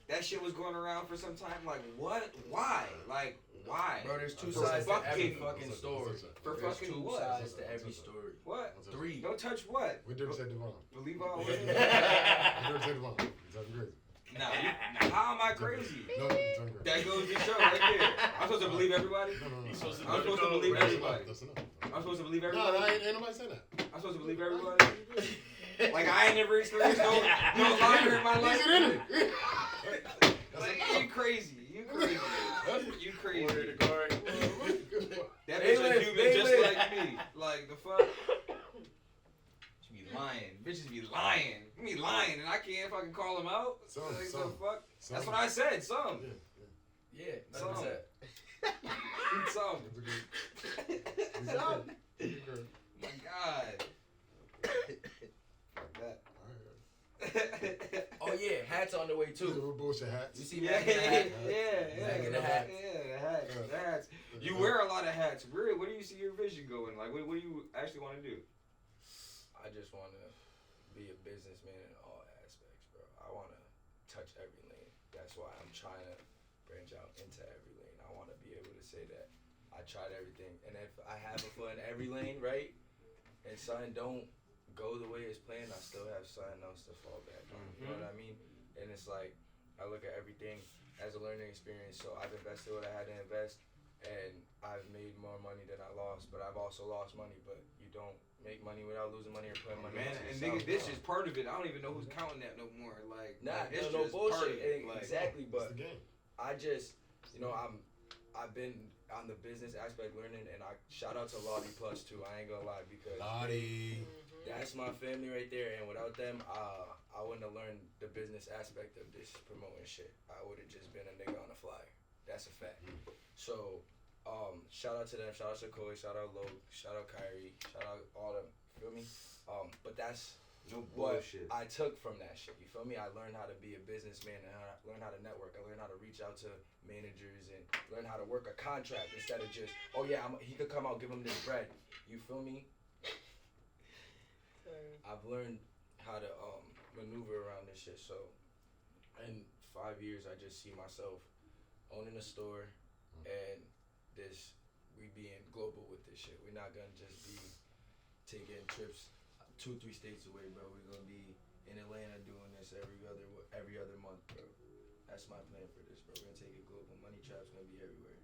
That shit was going around for some time. Like, what? Why? Like, why? Bro, there's two For sides to every fucking- fucking story. For There's fucking two what? sides to every story. What? Three. Don't touch what? What difference that Devon? Believe all What women. difference that Devon? He's talking crazy. Nah, how am I crazy? No, he's talking crazy. That goes to show right there. I'm supposed to believe everybody. No. He's supposed to I'm supposed to believe That's everybody. enough. That's enough. I'm supposed to believe No, everybody. ain't nobody saying that. I'm supposed to believe everybody. Like I ain't never experienced no liar in my life. He's in it. Like, you crazy. You crazy. You crazy. Order the guard. That bitch a Bailiff, human just bailiff. like me. Like the fuck. She be lying. Bitches be lying. You be lying and I can't fucking call them out. Some. Like, the fuck? Some. That's what I said. Some. Yeah, Some. 100%. Some. He's Some. He's good. My God. Fuck that. Oh yeah, hats on the way Two too. bullshit hats. You see Yeah, Mac in the hat? yeah, in the hat. the hats. You wear a lot of hats. Where do you see your vision going? Like, what do you actually want to do? I just want to be a businessman in all aspects, bro. I want to touch every lane. That's why I'm trying to branch out into every lane. I want to be able to say that I tried everything, and if I have a foot in every lane, right, and something don't go the way it's planned, I still have something else to fall back on. You know what I mean? And it's like I look at everything as a learning experience. So I've invested what I had to invest, and I've made more money than I lost. But I've also lost money. But you don't make money without losing money or putting money Man, into and yourself. nigga, this is part of it. I don't even know who's counting that no more. Like, Nah, like, it's no just part of bullshit. it. Like, Exactly, It's but the game. I just, I've been on the business aspect learning, and I shout out to Lottie Plus too. I ain't gonna lie, because Lottie. that's my family right there, and without them, I wouldn't have learned the business aspect of this promoting shit. I would have just been a nigga on a flyer. That's a fact. So, shout out to them. Shout out to Koi. Shout out Loke. Shout out Kyrie. Shout out all them. Feel me? But that's no what bullshit. I took from that shit. You feel me? I learned how to be a businessman and learn how to network. I learned how to reach out to managers and learn how to work a contract instead of just, oh yeah, he could come out, give him this bread. You feel me? I've learned how to maneuver around this shit. So in 5 years, I just see myself owning a store and we being global with this shit. We're not gonna just be taking trips 2-3 states away, bro. We're gonna be in Atlanta doing this every other month, bro. That's my plan for this, bro. We're gonna take it global. MoneyTrap's gonna be everywhere.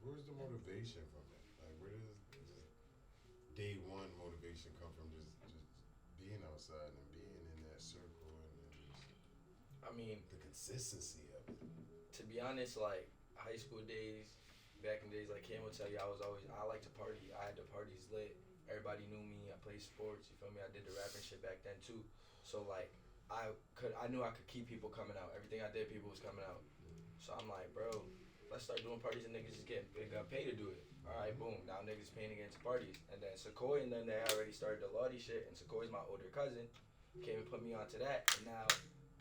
Where's the motivation from it? Like, where does just day one motivation come from? Just being outside and being in that circle and just I mean, the consistency of it. to be honest, like high school days, back in days, like Cam would tell you, I like to party. I had the parties lit. Everybody knew me. I played sports. You feel me? I did the rapping shit back then too. So like, I knew I could keep people coming out. Everything I did, people was coming out. So I'm like, bro, let's start doing parties and niggas just got paid to do it. Alright, boom. Now niggas paying against parties. And then Sequoia and then they already started the Lottie shit. And Sequoia's my older cousin. Came and put me onto that. And now,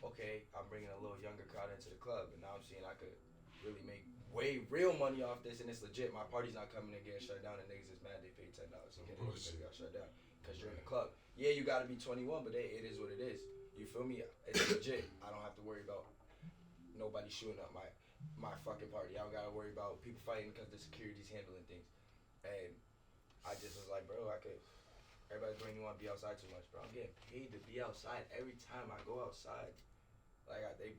okay, I'm bringing a little younger crowd into the club. And now I'm seeing I could really make way real money off this. And it's legit. My party's not coming and getting shut down. And niggas is mad they paid $10 to get in. Because got shut down. Because you're in the club. Yeah, you gotta be 21, but it is what it is. You feel me? It's legit. I don't have to worry about nobody shooting up my fucking party. I don't gotta worry about people fighting because the security's handling things. And I just was like, bro, everybody's going, you want to be outside too much, bro. I'm getting paid to be outside every time I go outside. Like, they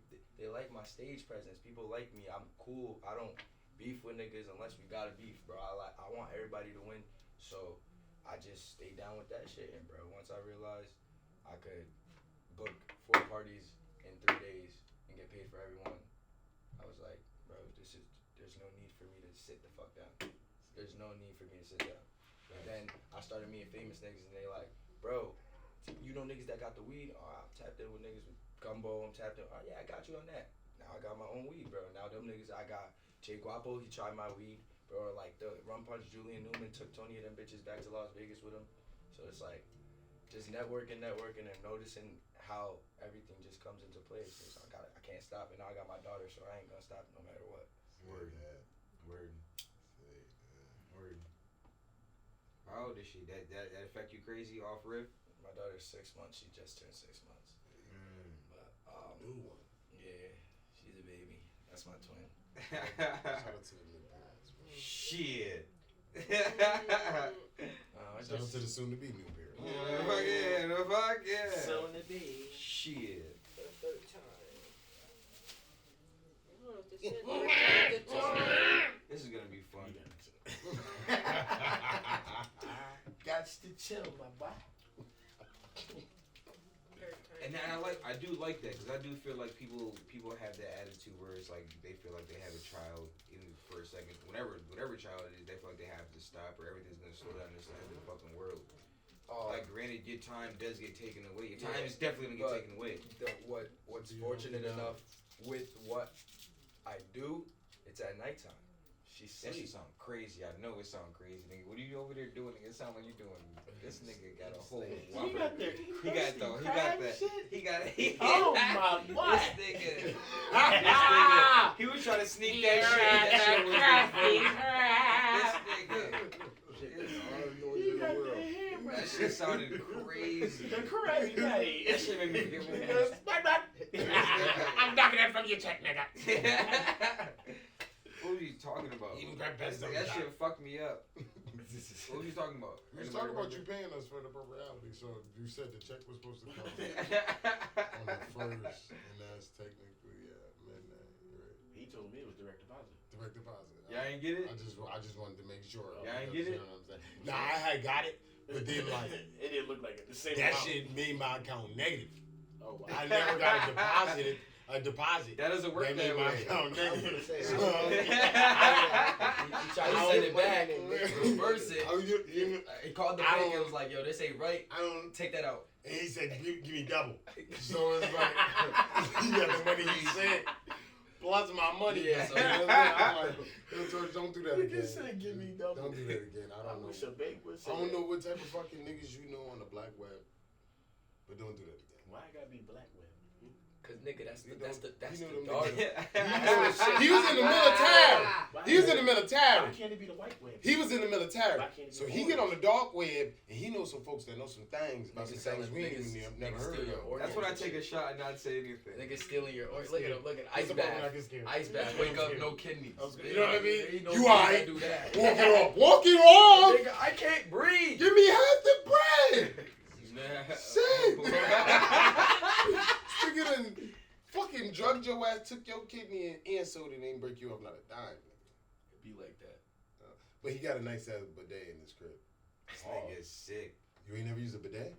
like my stage presence. People like me. I'm cool. I don't beef with niggas unless we gotta beef, bro. I want everybody to win. So I just stayed down with that shit. And, bro, once I realized I could book 4 parties in 3 days and get paid for everyone, I was like, bro, there's no need for me to sit the fuck down. There's no need for me to sit down. And then I started meeting famous niggas and they like, bro, you know niggas that got the weed? Oh, I'm tapped in with niggas with gumbo. I'm tapped in. Oh, yeah, I got you on that. Now I got my own weed, bro. Now them niggas, I got Jay Guapo, he tried my weed. Bro, like the Rum Punch, Julian Newman took Tony and them bitches back to Las Vegas with him. So it's like, just networking and noticing how everything just comes into place. So I can't stop. And now I got my daughter, so I ain't gonna stop no matter what. Word. Word. Word. How old is she? That affect you crazy off rip? My daughter's 6 months. She just turned 6 months. But New one. yeah, she's a baby. That's my twin. Shout out to the new parents, bro. Shit. Shout out to the soon-to-be new parents. Fuck yeah. Soon to be. Shit. For the third time. I don't know if this is This is gonna be fun. Gots to chill, my boy. And I do like that because I do feel like people have that attitude where it's like they feel like they have a child in for a second, whatever child it is, they feel like they have to stop or everything's gonna slow down in this fucking world. Like granted, your time does get taken away. Your time is definitely gonna get taken away. What's fortunate enough with what I do, it's at nighttime. That shit sound crazy. I know it sound crazy, nigga. What are you over there doing? It sound like you doing. This nigga got a whole. He got the Oh my boy. This nigga. He was trying to sneak that shit. That shit sounded crazy. The crazy night. That shit made me forget I'm knocking that from your check, nigga. What were you talking about? That shit fucked me up. What were you talking about? We was talking about you paying us for Inappropreality, so you said the check was supposed to come on the 1st, and that's technically midnight, right? He told me it was direct deposit. Direct deposit. Y'all ain't get it? I just wanted to make sure. Y'all ain't get it? You know what I'm saying? Nah, I had got it, but then like it didn't look like it. The same that amount. shit made my account negative. Oh wow. I never got a deposit. That doesn't work That made that my way. account negative. say, So, He tried to send it back and reverse it. He called the bank and was like, yo, this ain't right. I don't. Take that out. And he said, give me double. So it's like, you got the money you sent, plus my money. Yeah. So, you know what I'm like, yo, George, don't do that Nigga again. said, give me double. Don't do that again. I don't know. wish a bank would say I don't that. know what type of fucking niggas you know on the black web, but don't do that again. Why I gotta be black web? Cause nigga, that's You the know dark. He was in the military. He was in the Why military. can't it be the white web? He was in the military. Why can't it be So the he orange? get on the dark web and he knows some folks that know some things about Niggas some things selling we niggas- ain't never niggas heard steal your of. organs. That's when I take a shot and not say anything. Nigga stealing your organs. I'm Look at him. Look at ice It's about bath. when I get scared. Ice bath. Wake up, no kidneys. You know what I mean? Ain't no You niggas alright. that do that. Walk it off. Walk it off. Nigga, I can't breathe. Give me half the bread. Nah. Shit. Nigga done fucking drugged your ass, took your kidney and sold it and ain't break you up not a dime. It be like that. But he got a nice ass bidet in his crib. This nigga is sick. You ain't never used a bidet?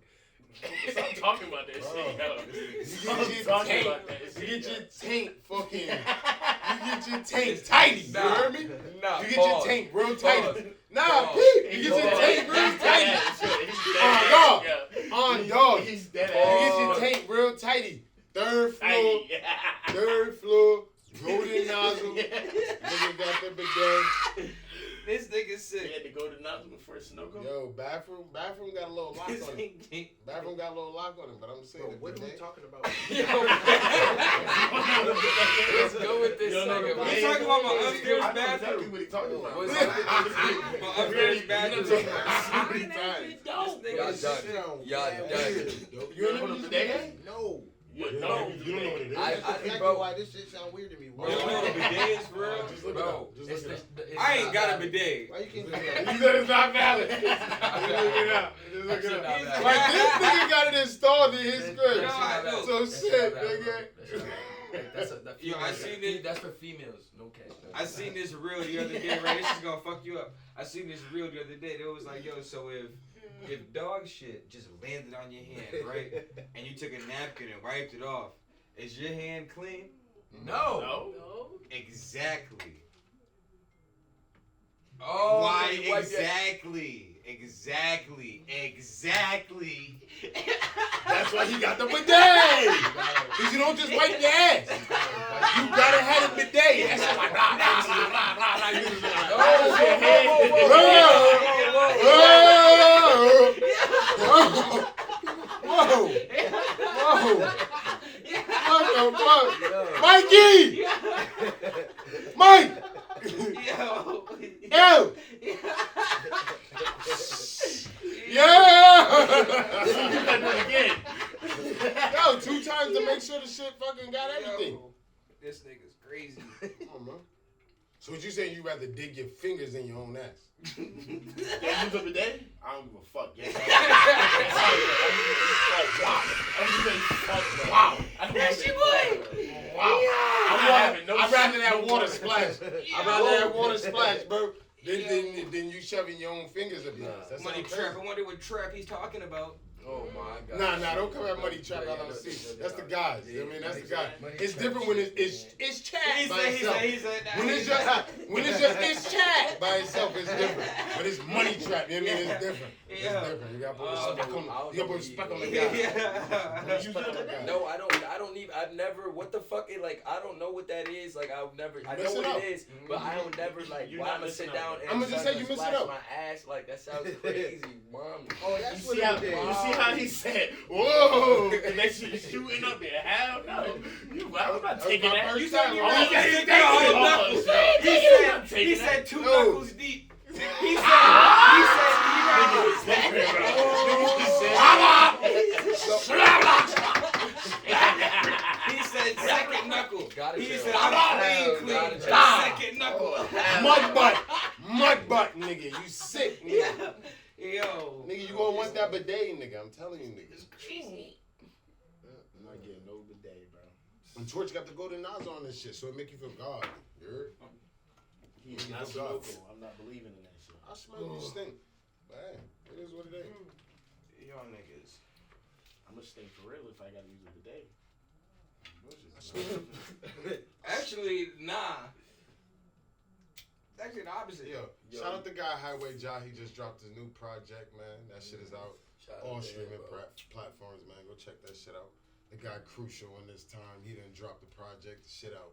Stop talking about that shit, yo. You Stop get your talking tank. about that You shit, get yo. your tank fucking. You get your tank tighty. You heard me? Nah, You get your pause. tank real Pause. tighty. Nah, Pause. Pete. You get your Pause. tank real He's tighty. dead. He's On dead. dog. Yeah. On dog. You He's dead. get your tank real tighty. Third floor. Third floor. Golden nozzle. Nigga got the bidet. This nigga They sick. had to go to nothing before Sunoco. Yo, bathroom got a little lock This on it. nigga- Bathroom got a little lock on it, but I'm saying Bro, the what are we bidet- talking about? Let's go with this You don't know nigga, the man. We talking about my upstairs I know bathroom. exactly what he talking about. What's My upstairs bathroom. Y'all This done. nigga is Y'all done. You ain't never used a bidet? No. You You know don't know what it is. I- That's exactly bro. why this shit sound weird to me. You don't know what a bidet is for real? Just look it Bro, up. Just it's look it up. it's I ain't not got a valid. bidet. Why you can't You do that? said it's not valid. Just look it up. Just look That shit it not up. valid. Like this nigga got it installed in his That crib. shit No, not I valid. know. So That shit shit, not valid, nigga. bro. That shit not valid. That's the Yo, I females. seen it. That's for females. No cash. I seen this reel the other day, right? This is gonna fuck you up. I seen this reel the other day. It was like, yo, so if dog shit just landed on your hand, right, and you took a napkin and wiped it off, is your hand clean? No. No. Exactly. Oh, Why you wipe your- exactly? Exactly. That's why he got the bidet. Cause you don't just wipe your ass. You gotta have a bidet. That's just like blah blah blah blah blah blah. You just like, whoa. What the fuck? Mikey! Mike! Yo. Yo! You Yeah! gotta do it again. Yo, 2 times to make sure the shit fucking got everything. Yo, this nigga's crazy. Come on, man. So what you saying? You rather dig your fingers in your own ass? You use a bidet? I don't give a fuck. Yes, wow. That's your boy. Wow. I'm not having no I'd rather shit, that no water water. splash. I'd rather that water splash, bro. Than you shoving your own fingers up your ass. That's Money what I'm saying. trap. I wonder what trap he's talking about. Oh my God. Nah, don't come at MoneyTrap LLC. That's the guys. I mean, that's the guy. It's different when it's chat by itself. When it's just it's chat by itself, it's different. But it's MoneyTrap. You know what I mean? It's different. It's different. You gotta put respect on the guy. No, I don't even. I've never. What the fuck? I don't know what that is. I've never. I know what it is, but I don't never You're why not I'm gonna missing sit down out. and I'ma just say you splash missing out. my ass. That sounds crazy, mom. Oh, You that's what see, how, it is. you see how he said, whoa, and that shit shooting up there. Hell no. I'm not taking my that. first You said time. you Oh, really yeah, stick yeah, out yeah, all yeah. knuckles. I'm He taking said that. 2 No. knuckles deep. He said second knuckle. Gotta He chill. said I'm clean. Gotta chill. Second knuckle. Mud butt, nigga. You sick, nigga. Yo. Nigga, you gonna want that bidet, nigga. I'm telling you, nigga. I'm not getting no bidet, bro. And Torch got the golden nods on this shit, so it make you feel God. You heard? He's not so local. I'm not believing in that shit. I smell you stink. But hey, it is what it is. Y'all niggas. I'm gonna stay for real if I gotta use a bidet. Actually, nah. Actually, the opposite. Yo, shout out the guy Highway Jai. He just dropped his new project, man. That shit is out. All streaming platforms, man. Go check that shit out. The guy Crucial in this time. He done dropped the project, shit out.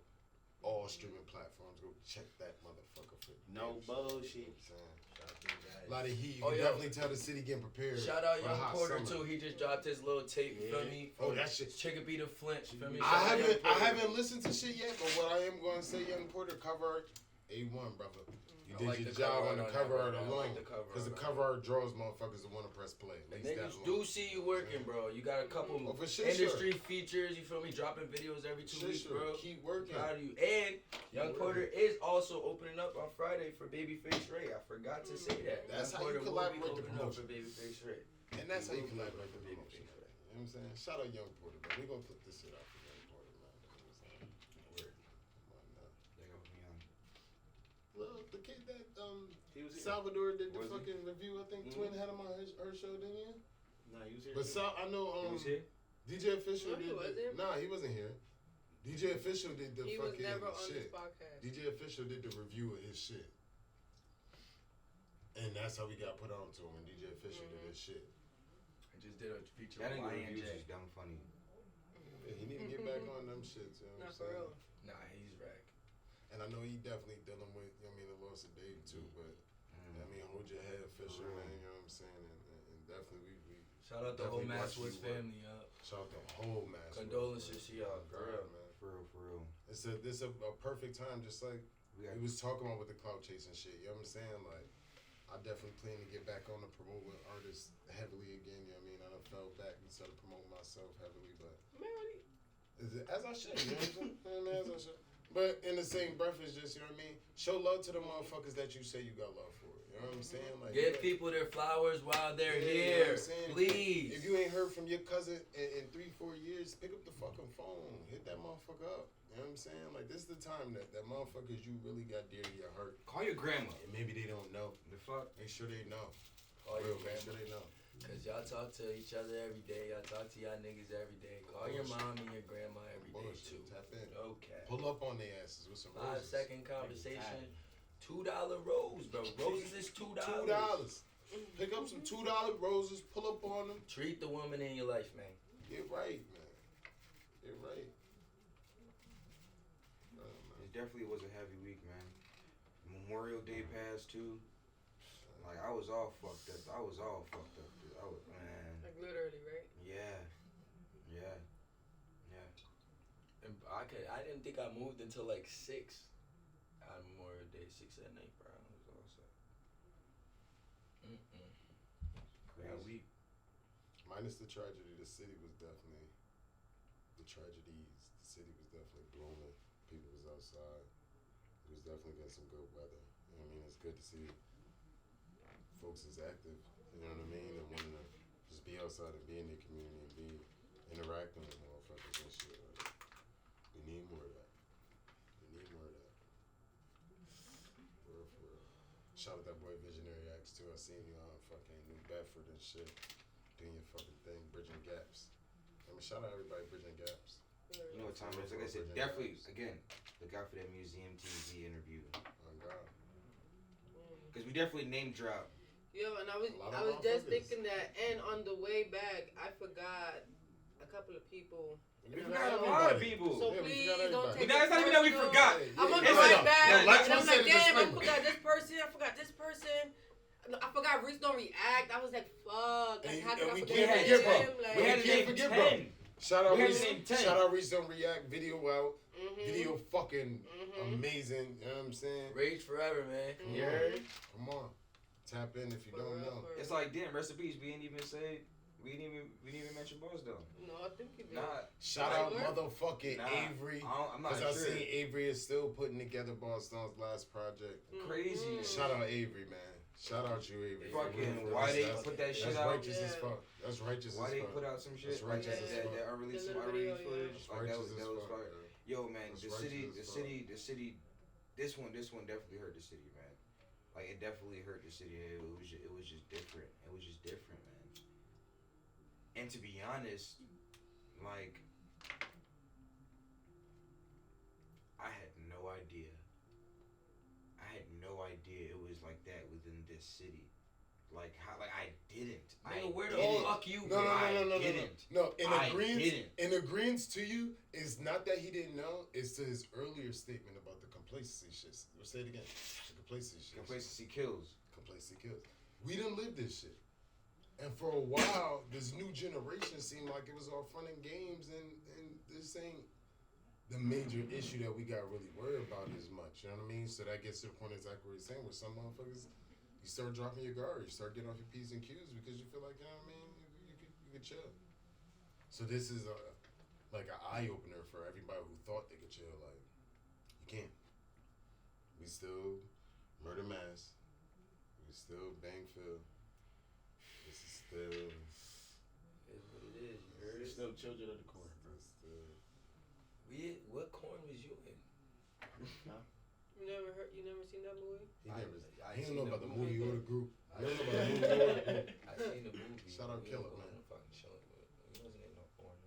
All streaming platforms. Go check that motherfucker for No bullshit. A lot of heat. You Oh, can yo. definitely tell the city getting prepared. Shout out for a Young hot Porter summer. too. He just dropped his little tape. You feel me? Oh, that shit. Chickabee to Flint. You feel me? I Shout out Young haven't Porter. listened to shit yet, but what I am going to say, Young Porter cover art, A1, brother. You I did like your the job cover on the art cover that, art bro. I alone. like the cover Because the art on cover art draws motherfuckers to want to press play. At least that Niggas alone. do see you working, bro. You got a couple Oh, for sure, industry features. You feel me? Dropping videos every 2 weeks, bro. Keep working. Proud of you. And Young Porter is also opening up on Friday for Babyface Ray. I forgot to say that. That's Young how you Porter will be collaborate the opening up promotion. for Babyface Ray. And that's how you Will be collaborate opening with up for promotion. Babyface Ray. You know what I'm saying? Shout out Young Porter, man. We're going to put this shit out for Young Porter, man. You know what I'm saying? Word. Come on now. Well, the kid that He was here. Salvador did the Was he? fucking review, I think Twin had him on her show, didn't he? Nah, he was here. But I know He was here? DJ Official No, he did wasn't. Nah, he wasn't here. DJ Official did the He was fucking never on this shit. podcast. DJ Official did the review of his shit. And that's how we got put on to him when DJ Official did his shit. I just did a feature That with nigga reviews YNJ. is dumb funny. Yeah, he need to get back on them shits, you know what I'm Not for saying? real. Nah, he's rack. And I know he definitely dealing with, I mean, the loss of Dave too, but I mean, hold your head, Fisher, man. You know what I'm saying? And definitely, we Shout out the whole definitely watch Masswoods you work. family, Shout out the whole Masswoods. Condolences to y'all, For real, man. For real. It's a perfect time, just like we was talking about with the clout chasing shit. You know what I'm saying? Like, I definitely plan to get back on the promoting artists heavily again. You know what I mean? I done fell back and started promoting myself heavily, but as I should. You know what I'm saying? As I should. But in the same breath, it's just, you know what I mean? Show love to the motherfuckers that you say you got love for. You know what I'm saying? Like, Give people their flowers while they're you know here, what I'm saying? please. If you ain't heard from your cousin in 3-4 years, pick up the fucking phone. Hit that motherfucker up. You know what I'm saying? Like, this is the time that motherfuckers you really got dear to your heart. Call your grandma. And maybe they don't know. The fuck? Make sure they know. Call your Make sure grandma. they know. Cause y'all talk to each other every day. Y'all talk to y'all niggas every day. Call your mom and your grandma every day too. Tap in. Okay. Pull up on their asses with some roses. 5-second conversation. $2 rose, bro. Roses is $2. $2. Pick up some $2 roses. Pull up on them. Treat the woman in your life, man. Get right, man. Get right. It definitely was a heavy week, man. Memorial Day passed too. Like, I was all fucked up. Dude. I was, man. Like literally, right? Yeah. And I didn't think I moved until like 6 on Memorial Day, 6 at night, bro. I was all set. That week. Minus the tragedy, the city was definitely the tragedies. The city was definitely blooming. People was outside. It was definitely getting some good weather. You know what I mean? It's good to see folks is active. You know what I mean? And wanting to just be outside and be in their community and be interacting with motherfuckers and shit. Like, we need more of that. For real. Shout out that boy Visionary X too. I seen you on fucking New Bedford and shit. Doing your fucking thing, bridging gaps. I mean, shout out everybody bridging gaps. You know what time it is? Like I said, definitely, again, look out for that Museum TV interview. Oh, God. Because we definitely name drop. Yo, and I was A lot of just motherfuckers. thinking that, and on the way back, I forgot a couple of people. We forgot a lot of people. So Yeah, we please forgot don't everybody. take It's not even that we personal. forgot. I'm on It's the like- right back, yeah, like and I'm you said, like, it's damn, I disclaimer. forgot this person. I forgot Reese don't react. I was like, fuck. And How could I we forget can't forget, bro. him? Like, We had to can't name forget, 10. bro. Shout out We had Reese. to name 10. Shout out Reese Don't React. Video out. mhm. Video fucking Mhm. amazing. You know what I'm saying? Rage forever, man. Mhm. You heard? Come on. Tap in if you For don't real, know. for real. It's like, damn, recipes. We didn't even say. We didn't even mention Boss though. No, I think he did. Nah. Shout out Right. motherfucking Nah. Avery. I'm not Because I sure. seen Avery is still putting together Boston's last project. Crazy. Mhm. Shout out Avery, man. Shout out you, Avery. Fucking why they That's- put that shit That's out? righteous as Yeah. fuck. That's righteous Why as they fuck. put out some shit That's like righteous that? as That, fuck. that unreleased The some little unreleased video, yeah. footage. That's Like that righteous was as fuck, fire. man. Yo, man, That's the righteous city. This one definitely hurt the city, man. Like it definitely hurt the city. It was just different. It was just different, man. And to be honest, like I had no idea. It was like that within this city. Like how? Like I didn't. Nigga, where the didn't. fuck you No, been? no. didn't. No, in I agreement, didn't. in agreement to you is not that he didn't know. It's to his earlier statement about the complacency shit. Say it again. The complacency shit. Complacency kills. Complacency kills. We didn't live this shit. And for a while, this new generation seemed like it was all fun and games, and this ain't the major issue that we got really worried about as much. You know what I mean? So that gets to the point exactly what he's saying, where some motherfuckers, you start dropping your guard, you start getting off your P's and Q's because you feel like, you know what I mean, you could chill. So this is like an eye opener for everybody who thought they could chill. Like, you can't. We still murder mass. We still bang Phil. This is still. It's what it is. You heard There's it. still children of the corn. What corn was you in? You never seen that movie? He don't know about the movie or the group. I He don't know seen about the movie or the group. I seen the movie. Shout out We Killer, was man. on the fucking show, but we wasn't in no corn.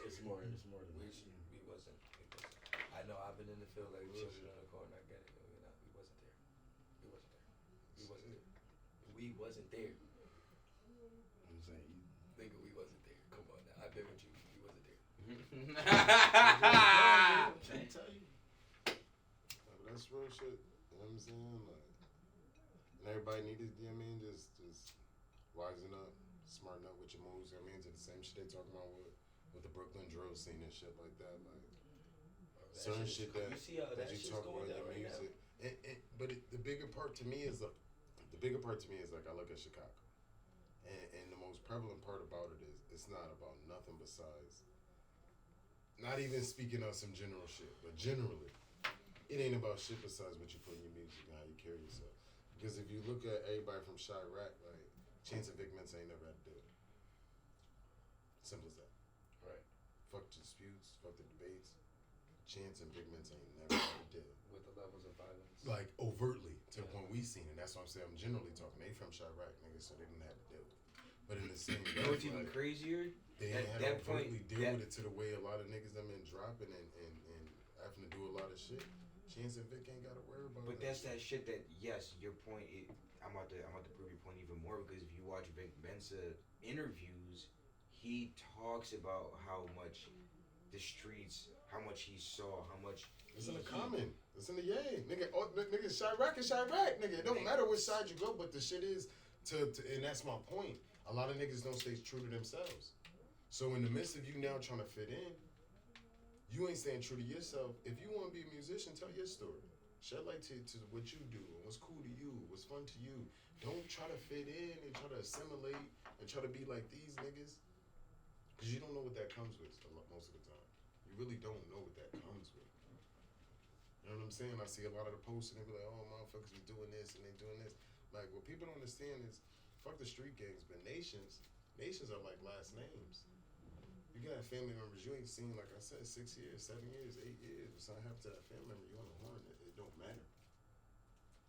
It's more than We wasn't. I know I've been in the field like children on the corn. I get it. We wasn't there. We wasn't there. I'm saying you. Nigga, we wasn't there. Come on now. I've been with you. We wasn't there. I'm trying to tell you. that's real shit. You know what I'm saying? Like, and everybody need to, you know what I mean, just wisen up, smarten up with your moves. You know what I mean? To the same shit they talking about with the Brooklyn drill scene and shit like that. Like certain shit that you see how that that you shit's talk going about in down your right now. music. But the bigger part to me is like I look at Chicago, and the most prevalent part about it is it's not about nothing besides. Not even speaking of some general shit, but generally, it ain't about shit besides what you put in your music and how you carry yourself. Because if you look at everybody from Chirac, like Chance and Vic Mensa ain't never had to do it. Simple as that. Right. Fuck the disputes, fuck the debates. Chance and Vic Mensa ain't never had to deal With the levels of violence. like overtly to the point we seen it. That's what I'm saying. I'm generally talking. They from Chirac, niggas, so they didn't have to deal with it. But in the same You know what's even like, crazier? they At ain't had that to overtly point, deal with it to the way a lot of niggas them been dropping and having to do a lot of shit. Chance and Vic ain't got to worry about But that that's that shit that, yes, your point. I'm about to prove your point even more because if you watch Vic Mensa interviews, he talks about how much the streets, how much he saw, how much. It's in the common. It's in the yay. Nigga, nigga, Chirac is Chirac, nigga. It don't matter which side you go, but the shit is and that's my point. A lot of niggas don't stay true to themselves. So in the midst of you now trying to fit in, you ain't staying true to yourself. If you want to be a musician, tell your story. Shed light to what you do, what's cool to you, what's fun to you. Don't try to fit in and try to assimilate and try to be like these niggas. Because you don't know what that comes with most of the time. You really don't know what that comes with. You know what I'm saying? I see a lot of the posts and they be like, oh, motherfuckers be doing this and they doing this. Like, what people don't understand is, fuck the street gangs, but nations are like last names. You can have family members you ain't seen, like I said, 6 years, 7 years, 8 years. If something happened to that family member, you on the horn, it don't matter.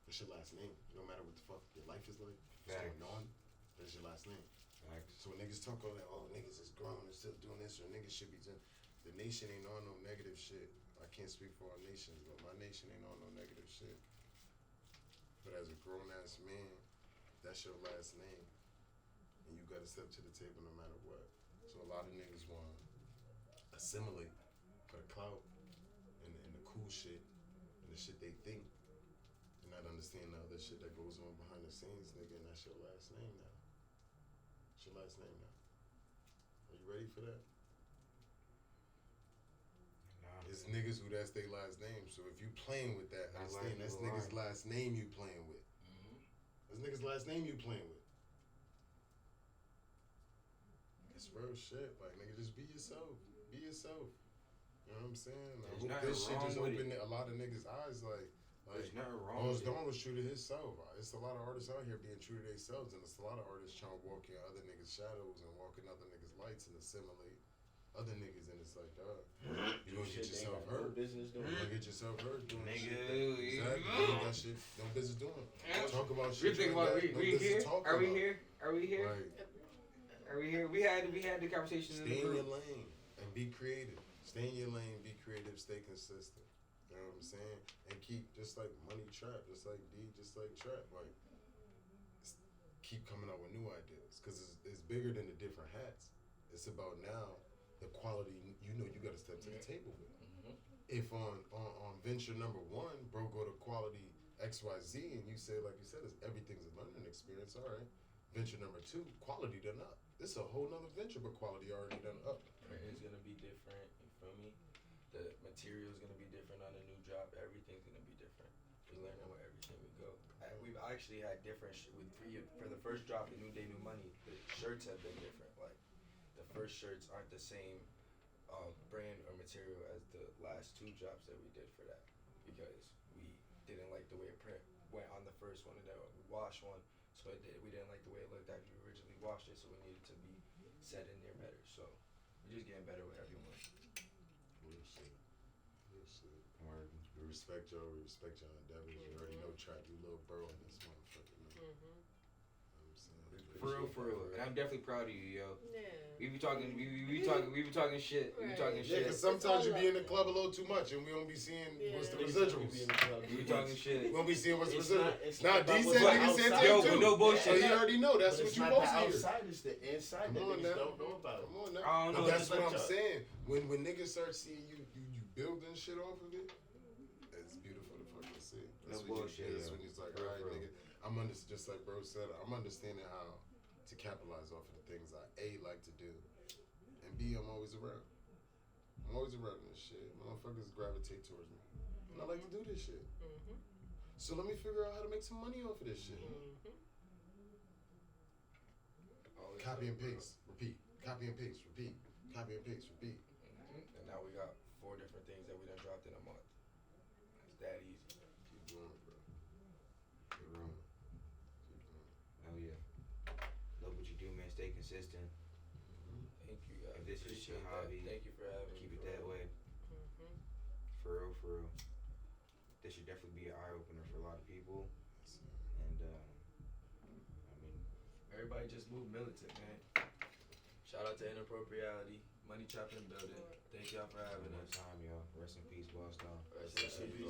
It's your last name. It don't matter what the fuck your life is like. What's going on, that's your last name. Facts. So when niggas talk all that, oh, niggas is grown and still doing this, or niggas should be doing, the nation ain't on no negative shit. I can't speak for our nations, but my nation ain't on no negative shit. But as a grown-ass man, that's your last name. And you gotta step to the table no matter what. So a lot of niggas want to assimilate for the clout and the cool shit and the shit they think and not understand the other shit that goes on behind the scenes, nigga, and that's your last name now. It's your last name now. Are you ready for that? Nah. It's niggas who that's their last name. So if you playing with that, understand that's niggas' last name you playing with. That's niggas' last name you playing with. It's real shit. Like, nigga, just be yourself. Be yourself. You know what I'm saying? I hope this shit just opened a lot of niggas' eyes. Like There's nothing wrong with Dawn was true to himself. It's a lot of artists out here being true to themselves, and it's a lot of artists trying to walk in other niggas' shadows and walk in other niggas' lights and assimilate other niggas, and it's like, dog, you gonna get yourself hurt. No business doing. You gonna get yourself hurt doing Nigga, shit. Exactly. You ain't got shit. No business doing. Talk about We shit. think you about ain't got no we business here? talking Are we about. here? Are we here? Right. Are we here? We had the conversation in the Stay in your group. lane and be creative. Stay in your lane, be creative, stay consistent. You know what I'm saying? And keep, just like MoneyTrap, just like D, just like Trap, like, keep coming up with new ideas. Because it's bigger than the different hats. It's about now the quality, you know, you got to step to the table with. If on venture number 1, bro, go to quality XYZ, and you say, like you said, everything's a learning experience, all right. Venture number 2, quality done up. This is a whole nother venture, but quality already done up. It's gonna be different. You feel me? The material's gonna be different on the new drop. Everything's gonna be different. We're learning with everything we go. We've actually had different for the first drop, the New Day, New Money. The shirts have been different. Like the first shirts aren't the same brand or material as the last 2 drops that we did for that because we didn't like the way it print went on the first one, and then we washed one, so we didn't like the way it looked after we originally washed it, so we needed to be set in there better. So we're just getting better with everyone. Real shit. Real shit. We respect y'all. We respect y'all endeavors. You already know Trap. You little bro in this motherfucker, man. You know what I'm saying? For real. And I'm definitely proud of you, yo. Yeah. We be talking shit. We be talking Right. Yeah, shit. because sometimes you be in the club a little too much and we don't be seeing what's the residuals. We be talking shit. We don't be seeing what's the It's residuals. not- it's Nah, not D about said what's niggas said outside. Yo, that but too. no bullshit. So you already know. That's But what it's you not supposed the to hear. outside, it's the inside Come that on niggas now. don't know about. Come on now. I don't know. But that's just what like I'm y'all. saying. When niggas start seeing you building shit off of it, it's beautiful to fucking see. no when bullshit. that's when it's like, all right, nigga. Just like bro said, I'm understanding how to capitalize off of the things I like to do, and B, I'm always around. I'm always around this shit. Motherfuckers gravitate towards me, and I like to do this shit. Mm-hmm. So let me figure out how to make some money off of this shit. Mm-hmm. Always Copy and bro. paste, repeat. Copy and paste, repeat. Copy and paste, repeat. And now we got 4 different things that we done dropped in a month. It's that easy. Keep going, bro. For real. Keep going. Hell yeah. Love what you do, man. Stay consistent. Thank you guys. If this is Appreciate your that. hobby, Thank you for having Keep me. it that bro. way. Mm-hmm. For real, for real. This should definitely be an eye opener for a lot of people. Yes, sir. And I mean, Everybody just move militant, man. Shout out to Inappropriality, MoneyTrap in the building. Thank y'all for having one more us. time, y'all. Rest in peace, Boss Dog. Rest in peace.